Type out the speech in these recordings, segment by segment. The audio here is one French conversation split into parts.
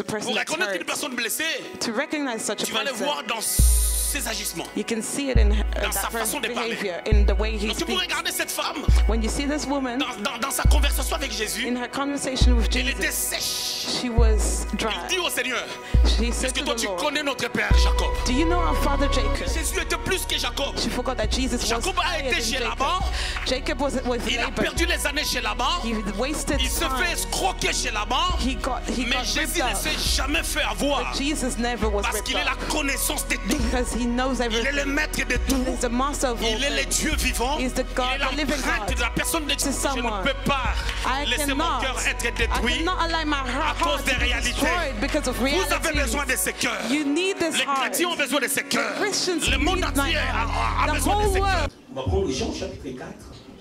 Pour reconnaître une personne blessée, to recognize such a tu vas le person, voir dans ses agissements, you can see it in dans sa that façon person's de parler. behavior, in the way he Donc tu peux speaks. regarder cette femme When you see this woman, dans sa conversation avec Jésus, in her conversation with elle était Jesus, sèche. she was Il dry. dit au Seigneur, She est-ce said que to toi the tu Lord, connais notre père Jacob? do you know our father Jacob? Jésus était plus que Jacob. She forgot that Jesus was Jacob a higher été than chez Jacob. Laban. Jacob was with Il a Laban. perdu les années chez Laban. He wasted Il se fait time. escroquer chez Laban. He got Mais ripped Jésus ne off. s'est jamais fait avoir. But Jesus never was Parce ripped qu'il est la off. connaissance de tout. Because he knows Il est le everything. maître de tout. He's the master of all Il est le things. Dieu vivant. He's the Il God, est the living l'empreinte God. de la personne de Dieu. Je ne someone. peux pas I laisser mon cannot. cœur être I détruit cannot allow my à heart cause to des be réalités. destroyed because of Vous avez besoin reality. de ce cœur. You need this Les heart. chrétiens ont besoin de ce cœur. Christians Le monde need my entier heart. a The besoin de whole ce cœur. world. On va prendre Jean chapitre 4.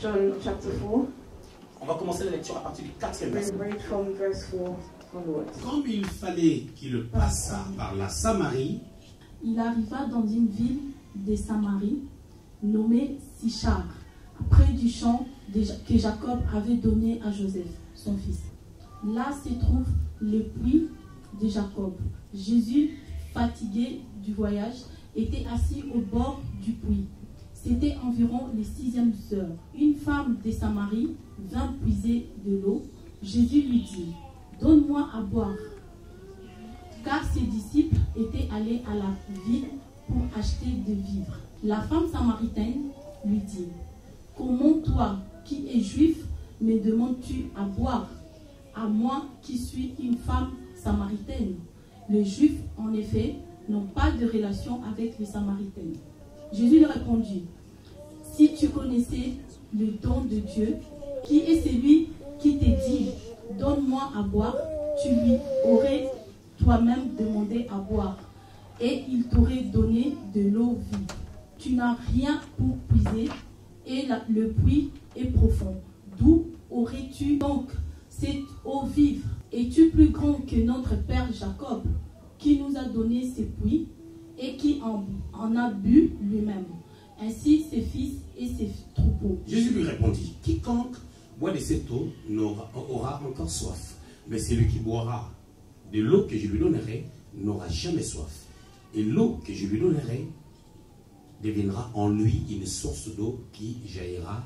John chapter 4, On va commencer la lecture à partir du 4e verset. and read from verse 4 onwards. Comme il fallait qu'il passât par la Samarie, Il arriva dans une ville de Samarie, nommée Sichar, près du champ que Jacob avait donné à Joseph, son fils. Là se trouve le puits de Jacob. Jésus, fatigué du voyage, était assis au bord du puits. C'était environ les 6e heure. Une femme de Samarie vint puiser de l'eau. Jésus lui dit, « Donne-moi à boire. » Car ses disciples étaient allés à la ville pour acheter des vivres. La femme samaritaine lui dit, « Comment toi, qui es juif, me demandes-tu à boire, à moi qui suis une femme samaritaine ?» Les Juifs, en effet, n'ont pas de relation avec les Samaritaines. Jésus lui répondit, « Si tu connaissais le don de Dieu, qui est celui qui te dit, donne-moi à boire, tu lui aurais toi-même demandé à boire, et il t'aurait donné de l'eau vive. Tu n'as rien pour puiser, et le puits est profond. D'où aurais-tu donc cette eau vive? Es-tu plus grand que notre père Jacob, qui nous a donné ces puits, et qui en a bu lui-même, ainsi ses fils et ses troupeaux? Jésus lui répondit, quiconque boit de cette eau aura encore soif, mais celui qui boira de l'eau que je lui donnerai n'aura jamais soif. Et l'eau que je lui donnerai deviendra en lui une source d'eau qui jaillira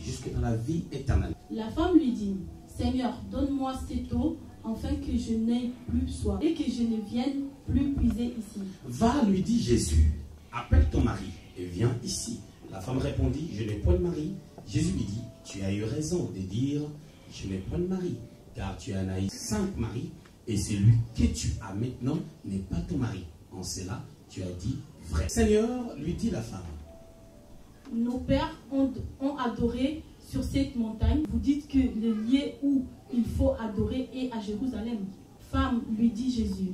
jusque dans la vie éternelle. La femme lui dit, « Seigneur, donne-moi cette eau, afin que je n'aie plus soif et que je ne vienne plus puiser ici. » Va, lui dit Jésus, appelle ton mari et viens ici. La femme répondit, je n'ai point de mari. Jésus lui dit, tu as eu raison de dire, je n'ai point de mari, car tu en as eu 5 maris, et celui que tu as maintenant n'est pas ton mari. En cela, tu as dit vrai. Seigneur, lui dit la femme, nos pères ont adoré sur cette montagne. Vous dites que le lieu où il faut adorer est à Jérusalem. Femme, lui dit Jésus,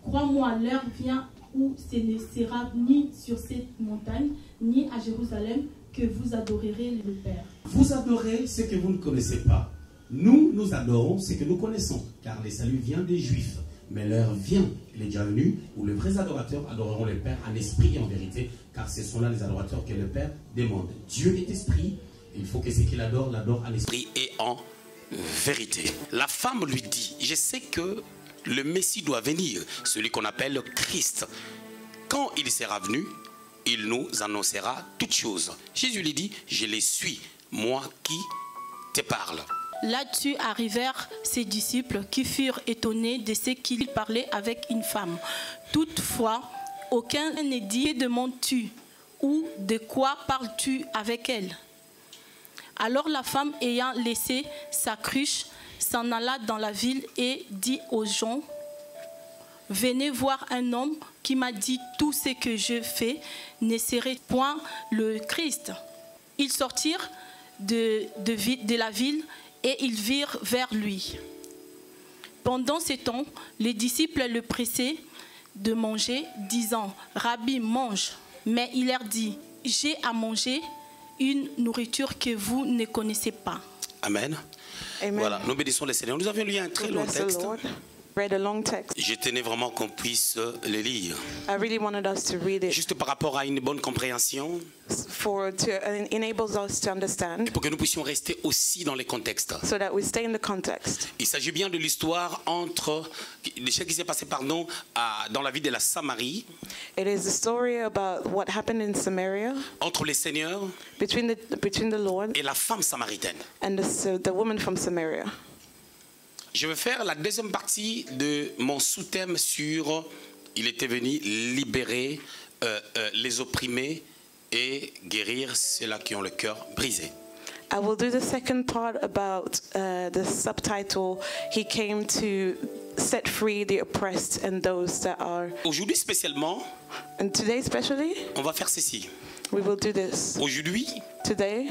crois-moi, l'heure vient où ce ne sera ni sur cette montagne, ni à Jérusalem, que vous adorerez le Père. vous adorez ce que vous ne connaissez pas. Nous, nous adorons ce que nous connaissons, car le salut vient des Juifs. Mais l'heure vient, il est déjà venu, où les vrais adorateurs adoreront le Père en esprit et en vérité, car ce sont là les adorateurs que le Père demande. Dieu est esprit, il faut que ce qu'il adore, l'adore en esprit et en vérité. La femme lui dit, je sais que le Messie doit venir, celui qu'on appelle Christ. Quand il sera venu, il nous annoncera toutes choses. Jésus lui dit, je les suis, moi qui te parle. Là-dessus arrivèrent ses disciples qui furent étonnés de ce qu'il parlait avec une femme. Toutefois, aucun ne dit, que demandes-tu ou de quoi parles-tu avec elle? Alors la femme, ayant laissé sa cruche, s'en alla dans la ville et dit aux gens, venez voir un homme qui m'a dit tout ce que je fais ne serait point le Christ. Ils sortirent de la ville et ils virent vers lui. Pendant ce temps, les disciples le pressaient de manger, disant, Rabbi, mange. Mais il leur dit, j'ai à manger une nourriture que vous ne connaissez pas. Amen. Amen. Voilà, nous bénissons le Seigneur. Nous avions lu un très long Bless the texte. Lord. read a long text. Je tenais vraiment qu'on puisse le lire. I really wanted us to read it Juste par rapport à une bonne compréhension enables us to understand et pour que nous puissions rester aussi dans les contextes. so that we stay in the context. Il s'agit bien de l'histoire de ce qui s'est passé dans la vie de la Samarie, It is a story about what happened in Samaria entre les seigneurs between the Lord et la femme samaritaine. and the woman from Samaria. Je vais faire la deuxième partie de mon sous-thème sur il était venu libérer les opprimés et guérir ceux-là qui ont le cœur brisé. I will do the second part about the subtitle, He came to set free the oppressed and those that are. Aujourd'hui spécialement, And today especially, on va faire ceci. we will do this. Aujourd'hui, Today,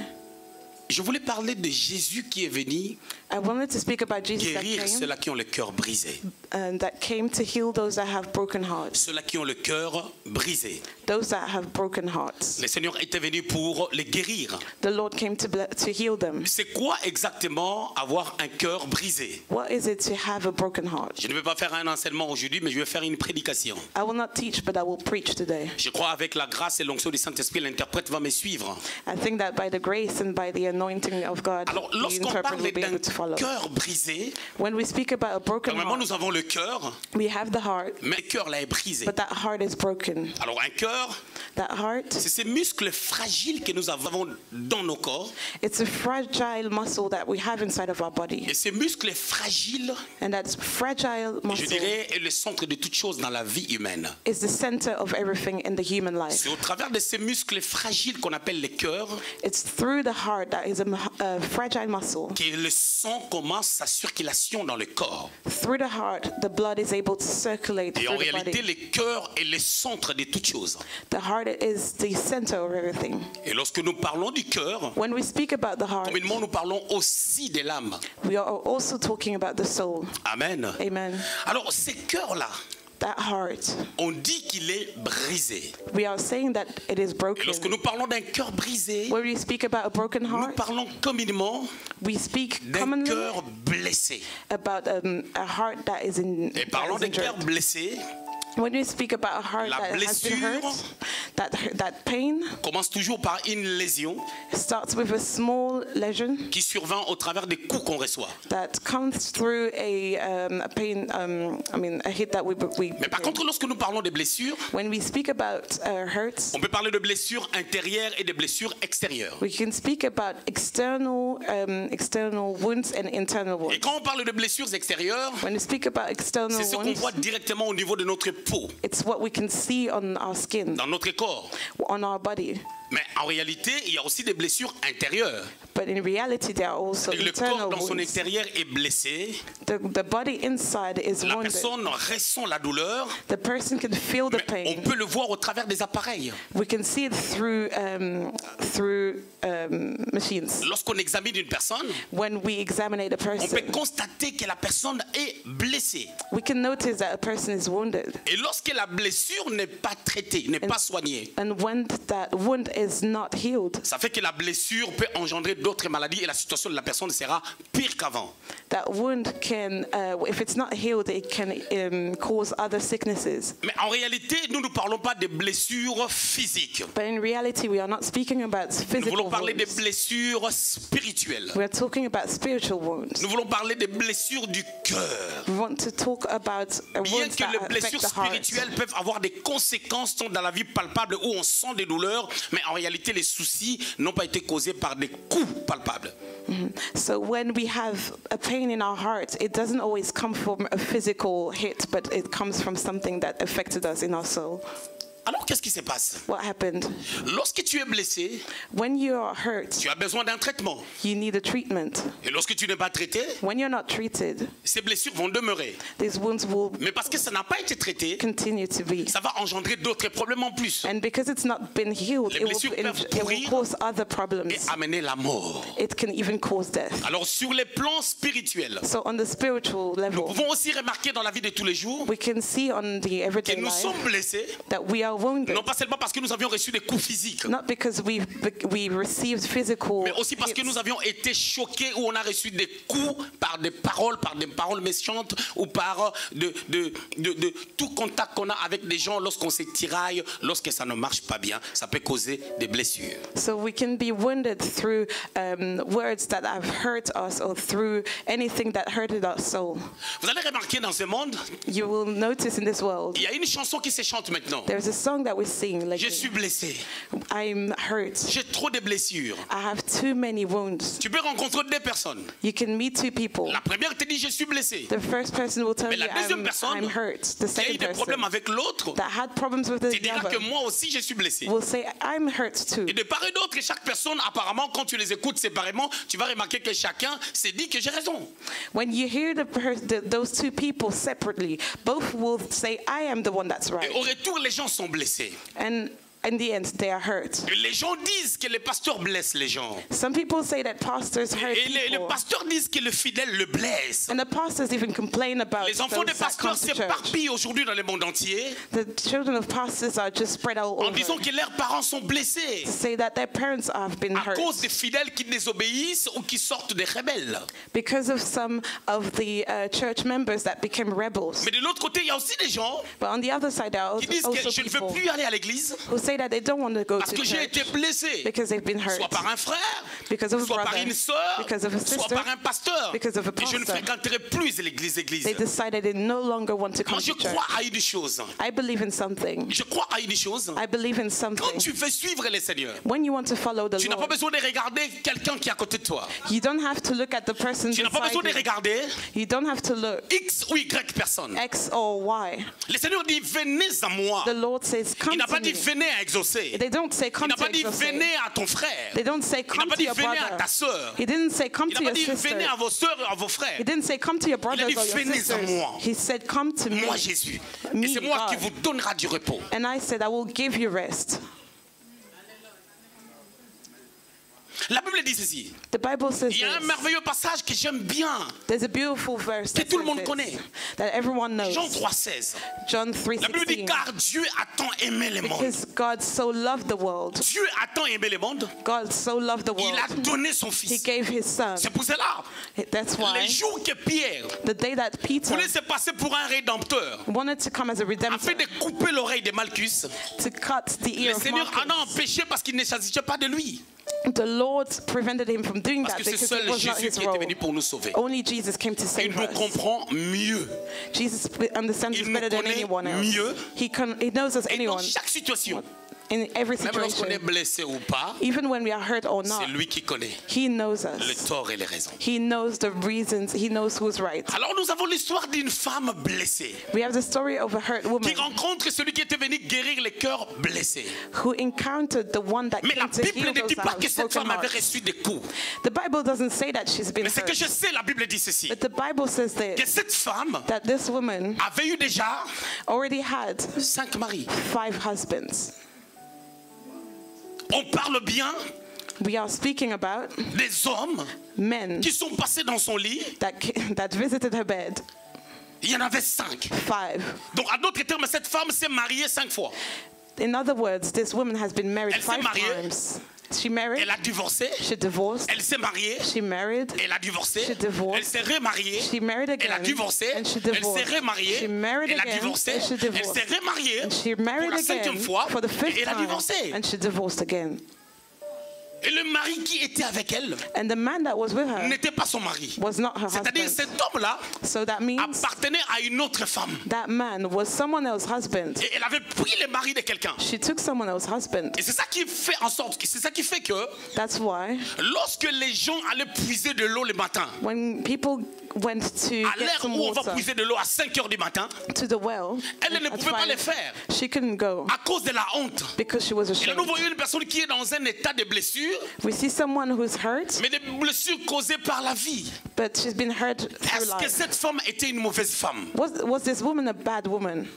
je voulais parler de Jésus qui est venu I wanted to speak about Jesus guérir ceux-là qui ont le cœur brisé. that came to heal those that have broken hearts. Ceux-là qui ont le cœur brisé. Those that have broken hearts. Le Seigneur était venu pour les guérir. The Lord came to heal them. C'est quoi exactement avoir un cœur brisé? What is it to have a broken heart? Je ne vais pas faire un enseignement aujourd'hui, mais je vais faire une prédication. I will not teach, but I will preach today. Je crois avec la grâce et l'onction du Saint-Esprit, l'interprète va me suivre. I think that by the grace and by the anointing of God, Alors, the lorsqu'on interpreter parle will be d'un able to follow. cœur brisé, When we speak about a broken normalement heart, nous avons le cœur, we have the heart, mais le cœur là est brisé. but that heart is broken. Alors un cœur, That heart, c'est ces muscles fragiles que nous avons dans nos corps. it's a fragile muscle that we have inside of our body. Et ces muscles fragiles, And that fragile je muscle dirais, est le centre de toute chose dans la vie humaine. is the center of everything in the human life. C'est au travers de ces muscles fragiles qu'on appelle les cœurs It's through the heart that is a fragile muscle. que le sang commence sa circulation dans le corps. Through the heart, the blood is able to circulate Et en through the réalité, body. le cœur est le centre de toute chose. The heart is the center of everything. Et lorsque nous parlons du cœur, When we speak about the heart, communément nous parlons aussi de l'âme. we are also talking about the soul. Amen. Amen. Alors, ces cœurs-là, That heart, on dit qu'il est brisé. we are saying that it is Et broken. lorsque nous parlons d'un cœur brisé, When we speak about a broken nous heart, parlons communément we speak d'un commonly cœur blessé. about a heart that is Et parlons d'un cœur injured. blessé, When we speak about a heart La that has been blessure hurt, that pain commence toujours par une lésion starts with a small lesion qui survint au travers des coups qu'on reçoit. that comes through a pain. A hit that we. Mais par contre, lorsque nous parlons des blessures, When we speak about hurts, on peut parler de blessures intérieures et de blessures extérieures. we can speak about external wounds and internal Et wounds. quand on parle de blessures extérieures, When we speak about external c'est ce qu'on wounds, voit directement au niveau de notre peau, it's what we can see on our skin, dans notre corps. on our body. Mais en réalité, il y a aussi des blessures intérieures. But in reality, there are also Et le internal corps dans son wounds. extérieur est blessé. The body inside is La wounded. personne ressent la douleur, The person can feel the mais on pain. peut le voir au travers des appareils. We can see it through machines. Lorsqu'on examine une personne, When we examine a on peut person, constater que la personne est blessée. we can notice that a person is wounded. Et lorsque la blessure n'est pas traitée, n'est pas soignée, And when that wound is not healed, ça fait que la blessure peut engendrer d'autres maladies et la situation de la personne sera pire qu'avant. that wound can, if it's not healed, it can cause other sicknesses. Mais en réalité, nous ne parlons pas de blessures physiques. But in reality, we are not speaking about Nous physical voulons parler des wounds. blessures spirituelles. We are talking about spiritual wounds. Nous voulons parler des blessures du cœur. We want to talk about Bien wounds que that les affect blessures the heart. spirituelles peuvent avoir des conséquences dans la vie palpable où on sent des douleurs, mais en réalité les soucis n'ont pas été causés par des coups palpables. So when we have a pain in our heart, it doesn't always come from a physical hit, but it comes from something that affected us in our soul. Alors qu'est-ce qui se passe? What happened? Lorsque tu es blessé, When you are hurt, tu as besoin d'un traitement. you need a treatment. Et lorsque tu n'es pas traité, When you're not treated, ces blessures vont demeurer. these wounds will Mais parce que ça n'a pas été traité, continue to be. ça va engendrer d'autres problèmes en plus And because it's not been healed, Les it blessures peuvent will pourrir cause other et problems. amener la mort. It can even cause death. Alors sur les plans spirituels, So on the spiritual nous level, pouvons aussi remarquer dans la vie de tous les jours we can see on the que everyday nous life sommes blessés, that we are are wounded. Non pas seulement parce que nous avions reçu des coups physiques, Not because we received physical mais aussi parce que hits, nous avions été choqués ou on a reçu des coups par des paroles méchantes ou par de tout contact qu'on a avec des gens lorsqu'on se tiraille, lorsque ça ne marche pas bien, ça peut causer des blessures. So we can be wounded through words that have hurt us or through anything that hurted our soul. Vous allez remarquer dans ce monde, You will notice in this world, il y a une chanson qui se chante maintenant. there's a song that we sing like, Je suis blessé, I'm hurt. j'ai trop de blessures. I have too many wounds. Tu peux rencontrer deux personnes. You can meet two people. La première te dit je suis blessé. The first person will tell Mais you la deuxième personne I'm hurt. The qui a eu second des problèmes person avec l'autre that had problems with te the dira que other moi aussi je suis blessé. will say I'm hurt too. Et de part et d'autre, chaque personne, apparemment, quand tu les écoutes séparément, tu vas remarquer que chacun s'est dit que j'ai raison. When you hear those two people separately, both will say I am the one that's Et right. au retour, les gens sont blessés. And in the end, they are hurt. Et les gens disent que les pasteurs blessent les gens. Some people say that pastors hurt Et les people. pasteurs disent que le fidèle le blesse. And the pastors even complain about Les enfants those des that come pasteurs to church. s'éparpillent aujourd'hui dans le monde entier The children of pastors are just spread all en over. disant que leurs parents sont blessés Say that their parents have been à hurt cause des fidèles qui désobéissent ou qui sortent des rebelles. because of some of the church members that became rebels. Mais de l'autre côté, il y a aussi des gens But on the other side, there are qui disent que also je ne veux people plus aller à l'église who say that they don't want to go parce to que j'ai church été blessé, because they've been hurt, soit par un frère, because of a soit par brother, une sœur, because of a soit sister, par un pasteur. because of a Et je ne pastor. fréquenterai plus l'église. They decided they no longer want to come Moi, je to church. crois à une chose. I believe in something. Je crois à une chose. I believe in Quand something. tu veux suivre le Seigneur, When you want to follow the tu n'as pas Lord, besoin de regarder quelqu'un qui est à côté de toi. you don't have to look at the person Tu n'as pas besoin beside de you. regarder You don't have to look X ou Y personne. X or Y. Le Seigneur dit venez à moi. The Lord says, Il come n'a pas to dit me. venez à exaucer. They don't say Il come n'a to pas dit exaucate. venez à ton frère. They don't say Il n'a come pas to dit your venez à brother. ta sœur. He didn't say come Il to n'a pas your dit sister. venez à vos sœurs et à vos frères. He didn't say come to your brothers dit, or your venez à sisters. moi. He said come to me. Moi Jésus. Et Me, c'est moi qui God. vous donnera du repos. And I said I will give you rest. La Bible dit ceci. The Bible says Il y a un this. merveilleux passage que j'aime bien. There's a beautiful verse Que that, tout le says monde this, connaît. that everyone knows. Jean 3,16. John La Bible dit 3:16. car Dieu a tant aimé le monde. Because God so loved the world. Dieu a tant aimé le monde. God so loved the Il a world. donné son He fils. gave his son. C'est pour cela. That's Les why jours que Pierre the day that Peter voulait se passer pour un rédempteur, wanted to come as a redemptor, afin de couper l'oreille de Malchus, to cut the le ear of Seigneur en a Malchus, empêché parce qu'il ne s'agissait pas de lui. the Lord prevented him from doing Parce that que c'est because seul it was not Jésus his qui était role. venu pour nous sauver. Only Jesus came to Il save nous us. comprend mieux. Jesus understands us Il nous better than connaît anyone else. mieux. He knows us Et dans anyone chaque situation, in every même lorsqu'on est situation. blessé ou pas, Even when we are hurt or not, c'est lui qui connaît he knows le us. tort et les raisons. He knows the reasons. He knows who's right. Alors nous avons l'histoire d'une femme blessée We have the story of a hurt woman qui rencontre celui qui était venu guérir les cœurs blessés. who encountered the one that Mais la came to Bible heal ne those dit that pas have que cette broken femme avait hearts. reçu des coups. The Bible doesn't say that she's been Mais ce que je hurt. sais, la Bible dit ceci. But the Bible says Que this, cette femme that this woman avait eu déjà already had 5 maris. 5 husbands. On parle bien We are speaking about des hommes men qui sont passés dans son lit. that visited her bed. Il y en avait 5. 5. Donc, à d'autres termes, cette femme s'est mariée 5 fois. In other words, this woman has been married Elle s'est 5 mariée. times. She married, Elle a divorcé. she divorced, Elle s'est mariée. she married, Elle a divorcé. She divorced. Elle s'est remariée. she married Elle a again, divorcé. and she Elle s'est divorced. remariée. She married Elle a again, divorcé. and she Elle divorced. s'est remariée And she pour married la again 5e fois. for the 5th Et elle a time, divorcé. and she divorced again. Et le mari qui était avec elle And the man that was with her n'était pas son mari. was not her C'est-à-dire husband. cet homme-là So that means appartenait à une autre femme. that man was someone else's husband. Et elle avait pris le mari de quelqu'un. She took someone else's husband. Et c'est ça qui fait en sorte, c'est ça qui fait que That's why lorsque les gens allaient puiser de l'eau le matin, when people went to à get l'heure some où on va water puiser de l'eau à 5 heures du matin, to the well, elle ne at pouvait pas le 5, faire she couldn't go à cause de la honte. because she was Et là, ashamed. nous voyons une personne qui est dans un état de blessure, We see someone who's hurt, mais des blessures causées par la vie. but she's been hurt through Est-ce que life. cette femme était une mauvaise femme? Was this woman a bad woman?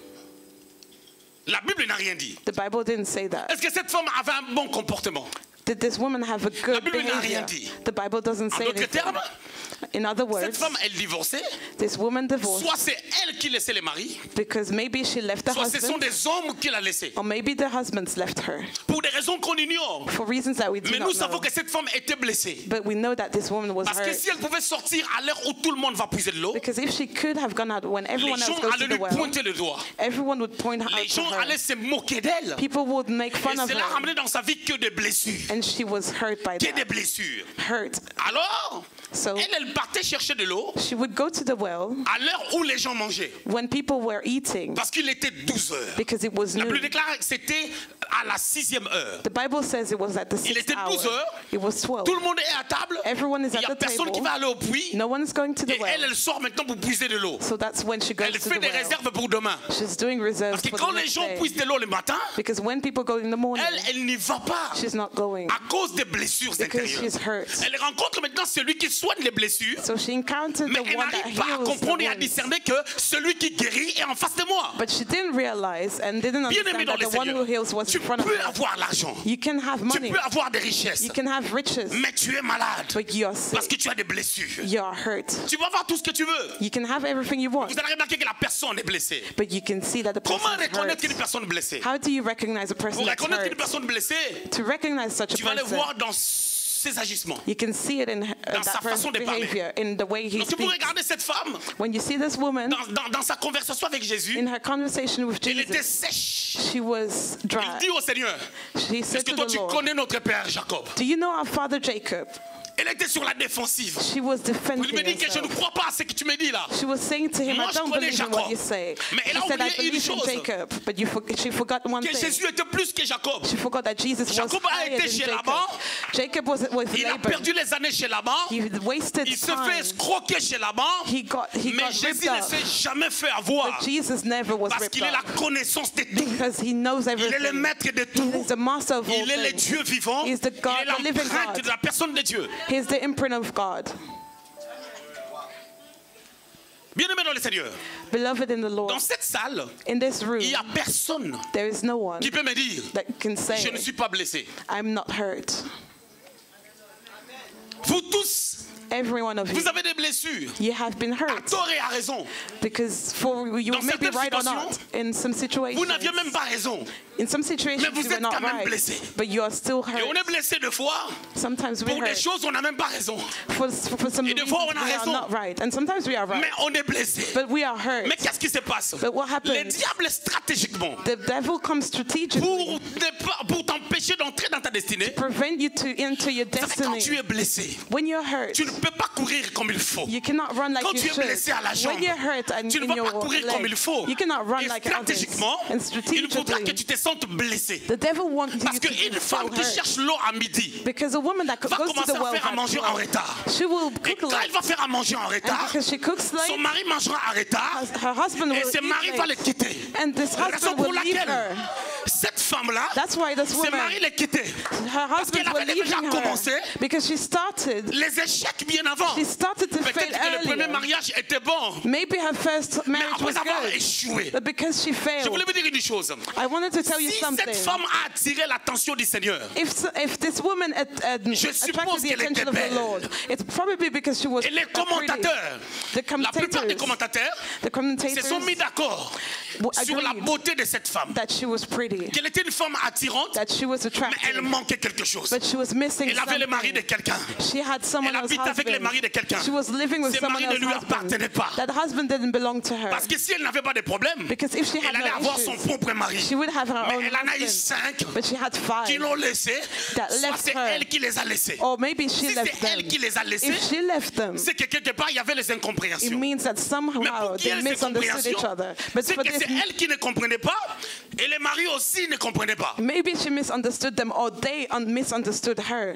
La Bible n'a rien dit. The Bible didn't say that. Est-ce que cette femme avait un bon comportement? Did this woman have a La good Bible n'a rien behavior? dit. The Bible doesn't En say d'autres anything. termes, In other cette words, femme, elle divorçait. this woman divorced Soit c'est elle qui laissait les maris, because maybe she left the soit ce sont husband, des hommes qui l'ont laissé. or maybe the husbands left her Pour des raisons qu'on ignore. for reasons that we do Mais nous not savons know. que cette femme était blessée. But we know that this woman was Parce que hurt. si elle pouvait sortir à l'heure où tout le monde va puiser de l'eau, Because if she could have gone out when les everyone else gens goes allaient to the lui well, pointer le doigt. everyone would point out Les to gens her. allaient se moquer d'elle. People would make Et fun of cela her. ramenait dans sa vie que des blessures. And she was hurt by Que des that. blessures. Hurt. Alors, So elle partait chercher de l'eau she would go to the well à l'heure où les gens mangeaient. when people were eating Parce qu'il était 12 heures. because it was La Bible noon. déclare que c'était à la 6e heure. The Bible says it was at the Il 6th était hour. 12 heures. It was 12. Tout le monde est à table. Everyone is Il at n'y a the personne qui table. va aller au puits. No one is going to the Et elle, well. elle sort maintenant pour puiser de l'eau. So that's when she goes Elle to fait the des well. réserves pour demain. She's doing reserves Parce que for quand the les next gens day. puisent de l'eau le matin, Because when people go in the morning, elle n'y va pas. she's not going À cause des blessures because intérieures. she's hurt. Elle rencontre maintenant celui qui soigne les blessures. So she encountered Mais the elle one that n'arrive pas à heals the comprendre et à wounds. discerner que celui qui guérit est en face de moi. But she didn't realize and didn't Bien aimé understand dans that le the one who Seigneur, heals was tu in front of peux her. avoir l'argent, You can have tu money, peux avoir des richesses, you can have riches, mais tu es malade but you're parce sick, que tu as des blessures. you're hurt. Tu peux avoir tout ce que tu veux. You can have everything you want, Vous allez remarquer que la personne est blessée. but you can see that the person Comment is reconnaître hurt. une personne blessée? How do you recognize a person Pour that's reconnaître une hurt? personne blessée, To recognize such a tu vas le person, voir dans ses agissements. you can see it in Dans sa that person's façon de parler. behavior, in the way he Donc, si vous speaks. regardez cette femme, When you see this woman, dans sa conversation avec Jésus, in her conversation with elle était Jesus, sèche. she was Il dry. dit au Seigneur, She est-ce said que to toi the tu Lord, connais notre père Jacob? do you know our father Jacob? Elle était sur la défensive. She was Il me defending dit que je ne herself. crois pas à ce que tu me dis là. She was saying to him, Moi, I je don't connais believe in what Jacob. you say. Mais elle She a said, I oublié une believe in chose. Jacob, but she forgot one Que thing. Jésus était plus que Jacob. She forgot that Jesus was Jacob a higher été than chez Jacob. Laban. Jacob was with Il a Laban. perdu les années chez Laban. He wasted Il se fait time. escroquer chez Laban. He got Mais ripped Jésus ne off. s'est jamais fait avoir. But Jesus never was Parce ripped qu'il est la off connaissance de tout. because he knows Il est le everything. maître de He tout. is the master of all Il est le things. Dieu vivant. He is the Il God, est the living l'empreinte God. de la personne de Dieu. He is the imprint of God. Bien-aimé dans le Seigneur, Beloved in the Lord, dans cette salle, in this room, il n'y a personne there is no one qui peut me dire that can say, je ne suis pas blessé. I'm not hurt. Vous tous, Every one of you, vous avez des blessures. you have been À hurt tort et à raison. because for you Dans may be certaines right or situations, not. In some Vous situations, n'aviez même pas raison. in some situations Mais vous you were êtes not quand même right, blessé. but you are still Et on hurt. est blessé deux fois. Sometimes we Pour des hurt choses, on n'a même pas raison. for some Et des reasons fois, on a we are raison. not right, and sometimes we are right, Mais on est blessé. but we are hurt. Mais qu'est-ce qui se passe? But what happens? Le diable, stratégiquement, The devil comes strategically pour t'empêcher d'entrer dans ta destinée, prevent you to enter your vous savez, quand destiny. tu es blessé, When you're hurt, tu ne peux pas courir comme il faut. you cannot run like Quand you tu es should. blessé à la jambe, When you're hurt and tu ne in vas your pas courir comme il leg, faut. you cannot run Et like others. stratégiquement, And il faudra que strategically, tu te sentes blessé. the devil wants you Parce to qu'une feel femme qui hurt. cherche l'eau à midi Because a woman that va goes to commencer the à well faire à manger en retard. she will Et cook quand elle late. va faire à manger en And retard, because she cooks son late, mari mangera en retard her husband et will ce eat mari va le late. quitter. And this Raison husband pour will leave laquelle her. cette femme-là, That's why this ce woman, mari l'a quitté. her husband qu'elle was avait leaving déjà commencé her because she started Les échecs bien avant. She started to fail Peut-être que le premier earlier. mariage était bon, Maybe her first mais marriage was après avoir good, échoué, but because she je failed, voulais vous dire une chose. I wanted to tell you Si something. cette femme a attiré l'attention du Seigneur, If this woman Je attracted suppose the qu'elle était attention of the belle. Lord, it's probably because she was et les pretty. commentateurs, The la plupart des commentators, commentateurs the se commentators sont mis d'accord sur la agreed beauté de cette femme. that she was pretty, Qu'elle était une femme attirante, that she was mais elle attractive, manquait quelque chose. but she was missing Elle avait le mari de something. quelqu'un. She had someone Elle else's habite avec le husband. mari de quelqu'un. She was living with Ce someone mari ne else's lui husband. appartenait pas. That husband didn't belong to her. Parce que si elle n'avait pas de problème, Because if she had elle allait no avoir son issues, propre mari. she would have her Mais own elle en a eu husband. 5 But she had qui 5. l'ont laissé. that Soit left c'est her. elle qui les a laissés. Or maybe she Si left c'est them. elle qui les a laissés, If she left them, c'est que quelque part il y avait les it incompréhensions. means that Mais somehow pour qu'il y they ait ces misunderstood each compréhensions, other. But c'est for que this, c'est elle qui ne comprenait pas et les maris aussi ne comprenaient pas. maybe she misunderstood them or they misunderstood her.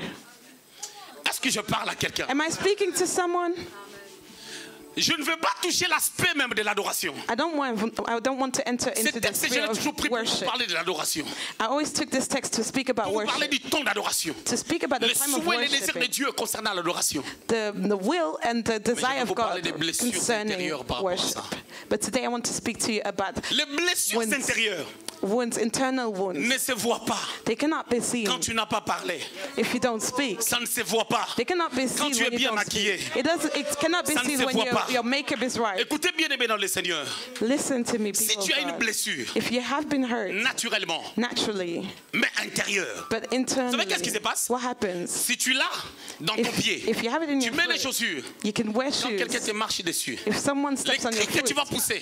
Est-ce que je parle à quelqu'un? Am I speaking to someone? Je ne veux pas toucher l'aspect même de l'adoration. I don't want to enter Ce into the texte, je sphere l'ai of toujours pris pour worship. parler de l'adoration. I always took this text to speak about Pour vous parler worship, du temps d'adoration. to speak about the Le time of souhait et le désir de worship, Dieu concernant l'adoration. the will and the desire vous of parler God des blessures concerning intérieures par rapport à worship. ça. But today I want to speak to you about Les blessures When- intérieures. wounds, internal wounds, ne se voient pas they cannot be seen quand tu n'as pas parlé. if you don't speak. Ça ne se voit pas They cannot be quand seen tu es when you bien don't maquillé. speak. It cannot be Ça ne seen se when voit pas. your makeup is right. Écoutez bien aimé dans le Seigneur. Listen to me, Si people tu as of une God. blessure, If you have been hurt naturellement, naturally, mais intérieure, but internally, qu'est-ce qui se passe? what happens? si tu l'as dans ton pied, If you have it in tu your mets les foot, chaussures, you can wear quand quelqu'un te shoes. marche dessus, If someone les steps on your cris que tu vas foot, pousser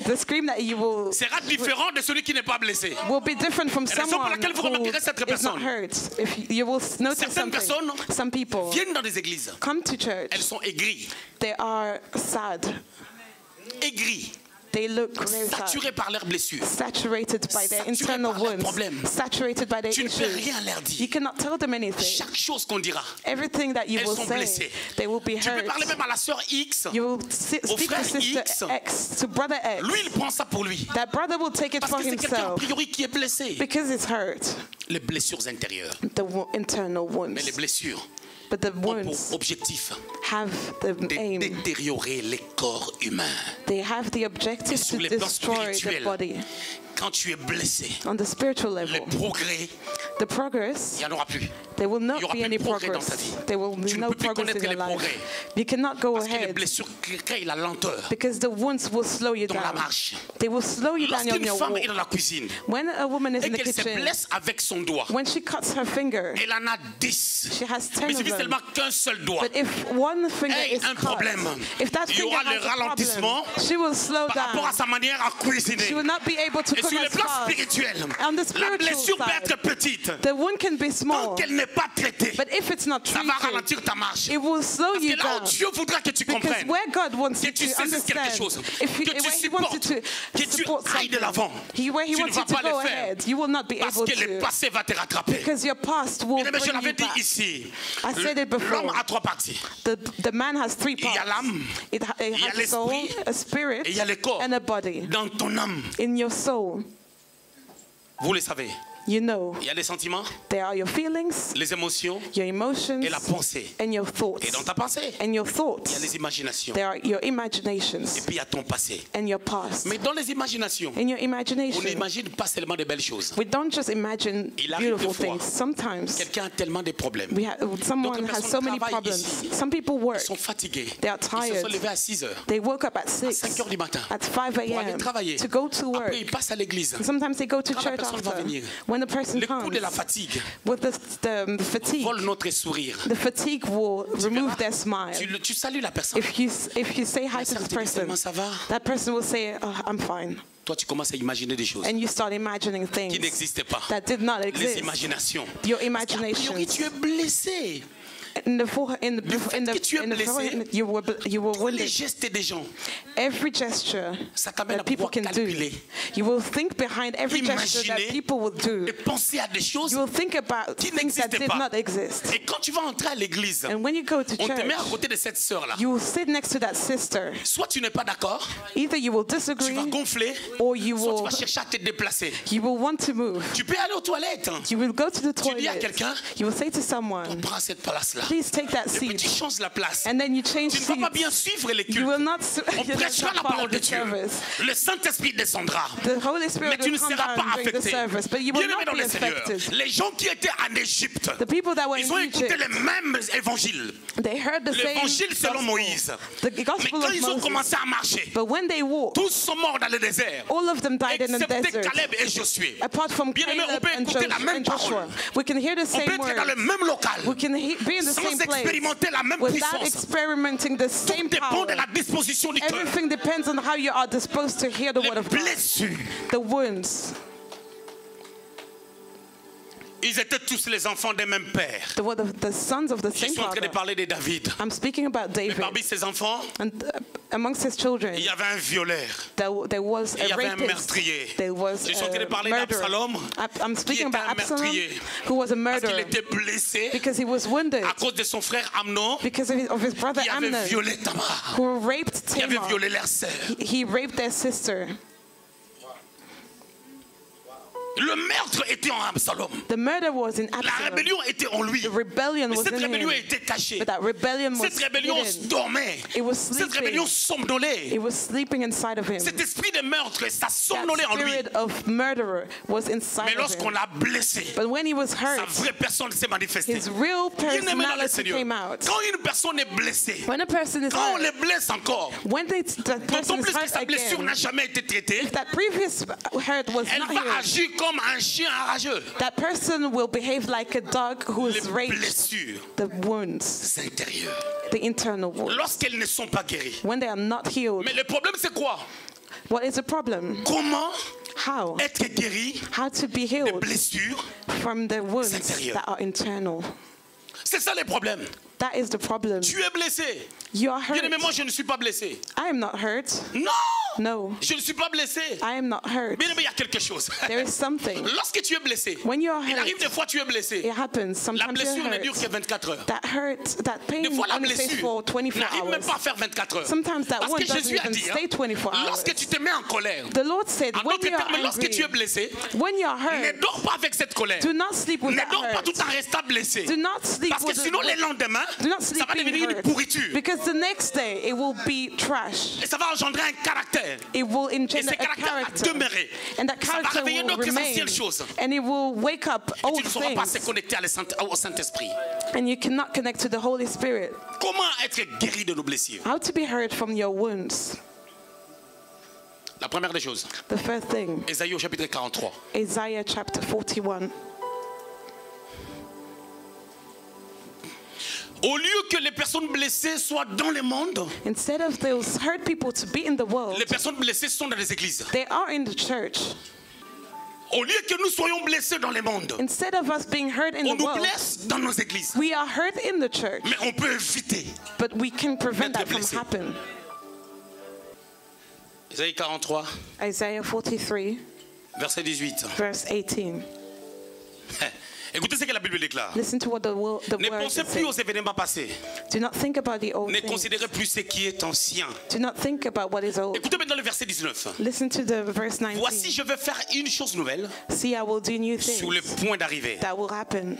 the scream that you will sera différent de celui qui n'est pas blessé. be different from raison pour someone laquelle vous who remarquerez cette is not personne. hurt. If you will notice Certaines something, personnes some people viennent dans des églises, come to church, elles sont aigries, they are sad. aigries, They look very sad. saturées par leurs blessures. Saturated by their Saturés internal par leurs wounds, problèmes. saturated by their Tu ne peux issues. rien leur You dire. cannot tell them anything. Chaque chose qu'on dira, Everything that you elles will sont say, blessées. they will be Tu peux hurt. parler même à la sœur X. You will au speak frère to sister X. X, to brother X. Lui, il prend ça pour lui. That brother will take it Parce for que c'est quelqu'un a himself priori qui est blessé. because it's hurt. Les blessures intérieures. The internal Mais les wounds. blessures But the ont pour wounds objectif have the de aim. détériorer les corps humains. They have the objective Sur to les plans destroy the spirituels, body. quand tu es blessé, On the spiritual les level, progrès, the progress, il n'y en aura plus. there will Il y not aura be plus any de progrès dans ta progress. vie. There will be Tu ne no peux plus progress in connaître your les life. progrès. You cannot go Parce que les ahead blessures créent la lenteur because the wounds will slow you dans la down. marche. They will slow you down on Lorsqu'une your femme walk. est dans la cuisine When a woman is et in the qu'elle se kitchen, blesse avec son doigt, when she cuts her finger, elle en a 10. she has Mais 10 il of suffit them. seulement qu'un seul doigt. But if one finger Hey, is un cut, problème. if that Il y finger aura le has a problem, ralentissement she will slow par rapport à down. sa manière à cuisiner. She will not be able to Et cook sur le as plan fast. spirituel, On the la spiritual blessure peut side, être petite. the wound can be Tant small, qu'elle n'est pas traitée, but if it's not ça va treated, ralentir ta marche. it will slow Parce you que là où down. Dieu voudra que tu Because comprennes, where God wants que you tu to saisisses quelque understand, chose, if que tu where He supportes, wants you que to tu support ailles de something, l'avant, where He tu ne wants vas you to pas le go faire. ahead, you will not be Parce able que le to. passé va te rattraper. Because your past will Mais je bring l'avais you dit back. ici, I said it before. l'homme a 3 parties. The man has 3 Il y a parts. l'âme, It il y a has a soul, l'esprit, a spirit, et il y a le corps. and a body. Dans ton âme, In your soul, vous le savez, you know, il y a les sentiments, there are your feelings, les émotions your emotions, et la pensée. and your thoughts. Et dans ta pensée, And your il y a thoughts, les imaginations. there are your Et imaginations puis il y a ton passé. and your past. Mais dans les imaginations, In your on imagination, n'imagine pas seulement de belles choses. we don't just imagine Il arrive beautiful des fois, things. Sometimes quelqu'un a tellement de problèmes. someone D'autres has personnes so many travaillent problems. ici. Some people work. Ils sont fatigués. They are Ils se sont tired. levés à 6 heures. They woke up at 5 6, heures du matin at 5 pour aller a.m. travailler. to go to work. Après, ils passent à l'église. Sometimes they go to Quand la church personne va after. venir, When the person Le coup comes, de la fatigue with the fatigue, vole notre sourire. the fatigue will remove verras, their smile. Tu salues la personne. If you say hi to Ça this te dit, person, comment ça va? that person will say, oh, I'm fine. Toi, tu commences à imaginer des choses And you start imagining qui things n'existaient pas. that did not Les exist. imaginations. Your A priori, imaginations. tu es blessé. In the forehead, in the, fait in the, que tu es in the blessé, forehead, you were Les wounded. gestes des gens, Every gesture ça t'amène that à people pouvoir can do, calculer, you will think behind every gesture that imaginer people will do. et penser à des choses. You will think about qui things that n'existaient did pas. not exist. Et quand tu vas entrer à l'église, And when you go to on te met à church, côté de cette sœur-là. you will sit next to that sister. Soit tu n'es pas d'accord, Either you will tu disagree vas gonfler, or you soit tu will vas chercher à te déplacer. want to move. Tu peux aller aux toilettes. You will go to the Tu dis à toilet. quelqu'un, You will say to someone, prends cette place-là. please take that Et puis tu seat. changes la place. And then you change Tu ne vas pas seats. bien suivre les You will cultes. not On prêchera la follow parole de the Dieu. service. Le Saint-Esprit descendra. The Holy Spirit Mais tu will ne come seras down pas during the affecté. service, but you will Bien-aimé not dans be le Seigneur, affected. les gens qui étaient en Égypte, The people that were ils ont in écouté Egypt, les mêmes évangiles. they heard the same L'évangile selon gospel, Moïse. the Mais gospel quand of ils ont Moses. commencé à marcher, But when they walked, tous sont morts dans le désert. all of them died in the Excepté desert. Caleb et Josué. Apart from Bien-aimé, on Caleb peut and écouter la même Joshua, parole. we can hear the On same peut être dans le words. même local We can be in the sans same place expérimenter la même without puissance. experimenting the Tout same dépend power. de la disposition du cœur. Everything depends on how you are disposed to hear the word Les of God. blessures. The wounds. Ils étaient tous les enfants d'un même père. The sons of the Je same suis en train de father. parler de David. I'm speaking about Mais David. parmi ses enfants, And amongst his children, il y avait un violeur. there was Il y a avait un rapist. meurtrier. There was Je suis en train de a parler murderer. d'Absalom, I'm speaking était about un Absalom, meurtrier. who was a Parce qu'il murderer était blessé because he was wounded à cause de son frère Amnon, because of his brother qui avait Amnon, violé Tamar, who raped qui avait Tamar. violé leur sœur. He raped their sister. Le Le meurtre était en Absalom. The murder was in La Absalom. rébellion était en lui. The rebellion Mais was cette in rébellion him. était cachée. But that rebellion was Cette rébellion hidden. dormait. It was Cette sleeping. rébellion somnolait. It was sleeping inside of him. Cet esprit de meurtre, ça That somnolait en lui. spirit of murderer was Mais inside of lorsqu'on him. l'a blessé, But when he was sa hurt, vraie personne s'est manifestée. his real Bien-aimé dans le personality Seigneur, came out. quand une personne est blessée, When a person is quand on les hurt, blesse encore, when the d'autant person is plus que hurt sa blessure again, n'a jamais été traitée, if that previous hurt was elle not va healed, agir comme un chien enrageux. that person will behave like a dog who Les is raged. blessures The wounds, intérieures, the internal wounds, lorsqu'elles ne sont pas guéries. when they are not healed. Mais le problème, c'est quoi? What is the problem? Comment How? être guéri How to be des healed blessures? from the wounds intérieurs. that are internal. C'est ça le problème. That is the problem. Tu es blessé. You are hurt. Bien-aimé, moi, je ne suis pas blessé. I am not hurt. Non, No, je ne suis pas blessé. I am not hurt. Bien-aimé, il y a quelque chose. There is something. Lorsque tu es blessé, When you are il arrive hurt, des fois tu es blessé. it happens. La Sometimes blessure you're ne dure que hurt. 24 heures. That hurt, that pain Des fois, la only stays blessure for 24 n'arrive même hours. pas à faire 24 heures. Sometimes that Parce one que doesn't Jésus a even dit, stay 24 hours. lorsque tu te mets en colère, The Lord said, en when d'autres you are termes, lorsque tu es angry, blessé, when you are ne hurt, dors pas avec cette colère. do not sleep with Ne that dors pas hurt. tout en restant blessé. Do not sleep Parce que with sinon, les lendemains, do not ça sleep va devenir being une hurt. pourriture. Because the next day it will be trash. Et ça va engendrer un caractère. It will Et engender ce a caractère va character. demeurer. And that Ça va character réveiller will d'autres remain. essentielles choses. And it will wake up Et tu old ne sauras pas se things. connecter au Saint-Esprit. And you cannot connect to the Holy Spirit. Comment être guéri de nos blessures? How to be hurt from your wounds. La première des choses, The first thing, Ésaïe au chapitre 43. Isaiah chapter 41. Au lieu que les personnes blessées soient dans le monde, Instead of those hurt people to be in the world, les personnes blessées sont dans les églises. they are in the church. Au lieu que nous soyons blessés dans le monde, Instead of us being hurt in on the nous world, blesse dans nos églises. we are hurt in the church, Mais on peut éviter. but we can prevent that D'être from blessé. happening. Ésaïe 43, Isaiah 43, verset 18. verse 18. Écoutez ce que la Bible déclare. Listen to what the Ne word pensez plus says. aux événements passés. Do not think about the old Ne things. considérez plus ce qui est ancien. Do not think about what is old. Écoutez maintenant le verset 19. Listen to the verse Voici, 19. je vais faire une chose nouvelle See, I will do new sur le things point d'arriver. that will happen.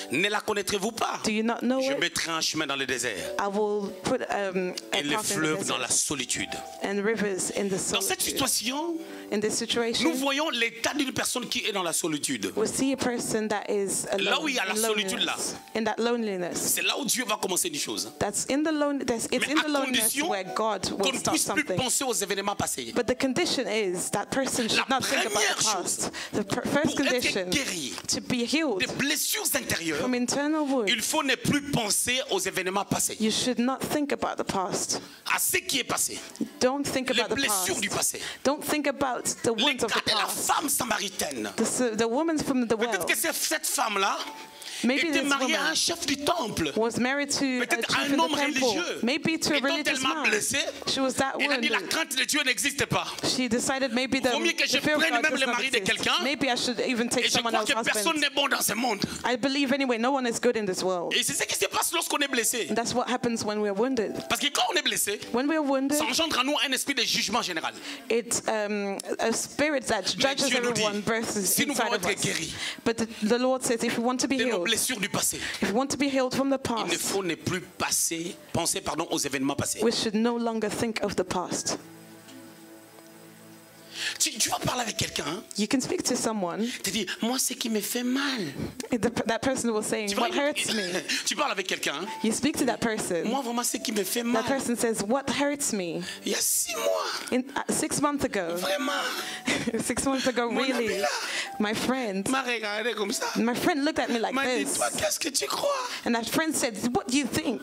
Ne la connaîtrez-vous pas? Do you not know Je it? mettrai un chemin dans le désert I will put a et les path in the fleuves dans desert la solitude. and rivers in the Dans cette solitude. situation, In this nous situation, voyons l'état d'une personne qui est dans la solitude. we see a person that is Là où alone, il y a la in solitude, loneliness. In that loneliness. C'est là où Dieu va commencer une chose. It's in the Mais à loneliness condition where God qu'on will ne start puisse plus something. penser aux événements passés. But the condition is that person should La not think about première the chose, past. The first pour être condition guéri to be healed des blessures intérieures, from internal wounds, il faut ne plus penser aux événements passés. you should not think about the past. À ce qui est passé. Don't think Les about the blessures past. du passé. Don't think about the Les wounds of cas the de la past. femme samaritaine. The woman from the Peut-être well que cette femme-là Maybe était this mariée à woman un chef du temple. was married to a Peut-être chief un in homme the temple. religieux. Maybe to a Étant religious tellement man. blessée, She was that elle a dit la wounded. crainte de Dieu n'existe pas. She decided maybe the Vaut mieux que je fear of prenne God même does le not mari de exist. quelqu'un. Maybe I should even take Et je someone crois else's que personne husband. n'est bon dans ce monde. I believe anyway, no one is good in this world. Et c'est ce qui se passe lorsqu'on est blessé. And that's what happens when we're wounded. Parce que quand on est blessé, When we're wounded, ça engendre en nous un esprit de jugement général. it's a spirit that judges Dieu nous dit, everyone versus si nous inside voulons of être us. guéris But the Lord says if we want to be de nos healed, blessures du passé, if we want to be healed from the il ne past, faut ne plus penser aux événements passés. we should no longer think of the past. Tu vas parler avec quelqu'un, hein, You can speak to someone, tu dis, moi ce qui me fait mal. that person will say, Tu, what vas- hurts me? tu parles avec quelqu'un, hein, You speak to that person. moi vraiment ce qui me fait mal. That person says, what hurts me? Il y a 6 mois, 6 months ago, vraiment, 6 months ago, Mon ami really, là. my friend m'a regardé comme ça. my friend looked at me like M'a dit, this. toi qu'est-ce que tu crois? And that friend said, what do you think?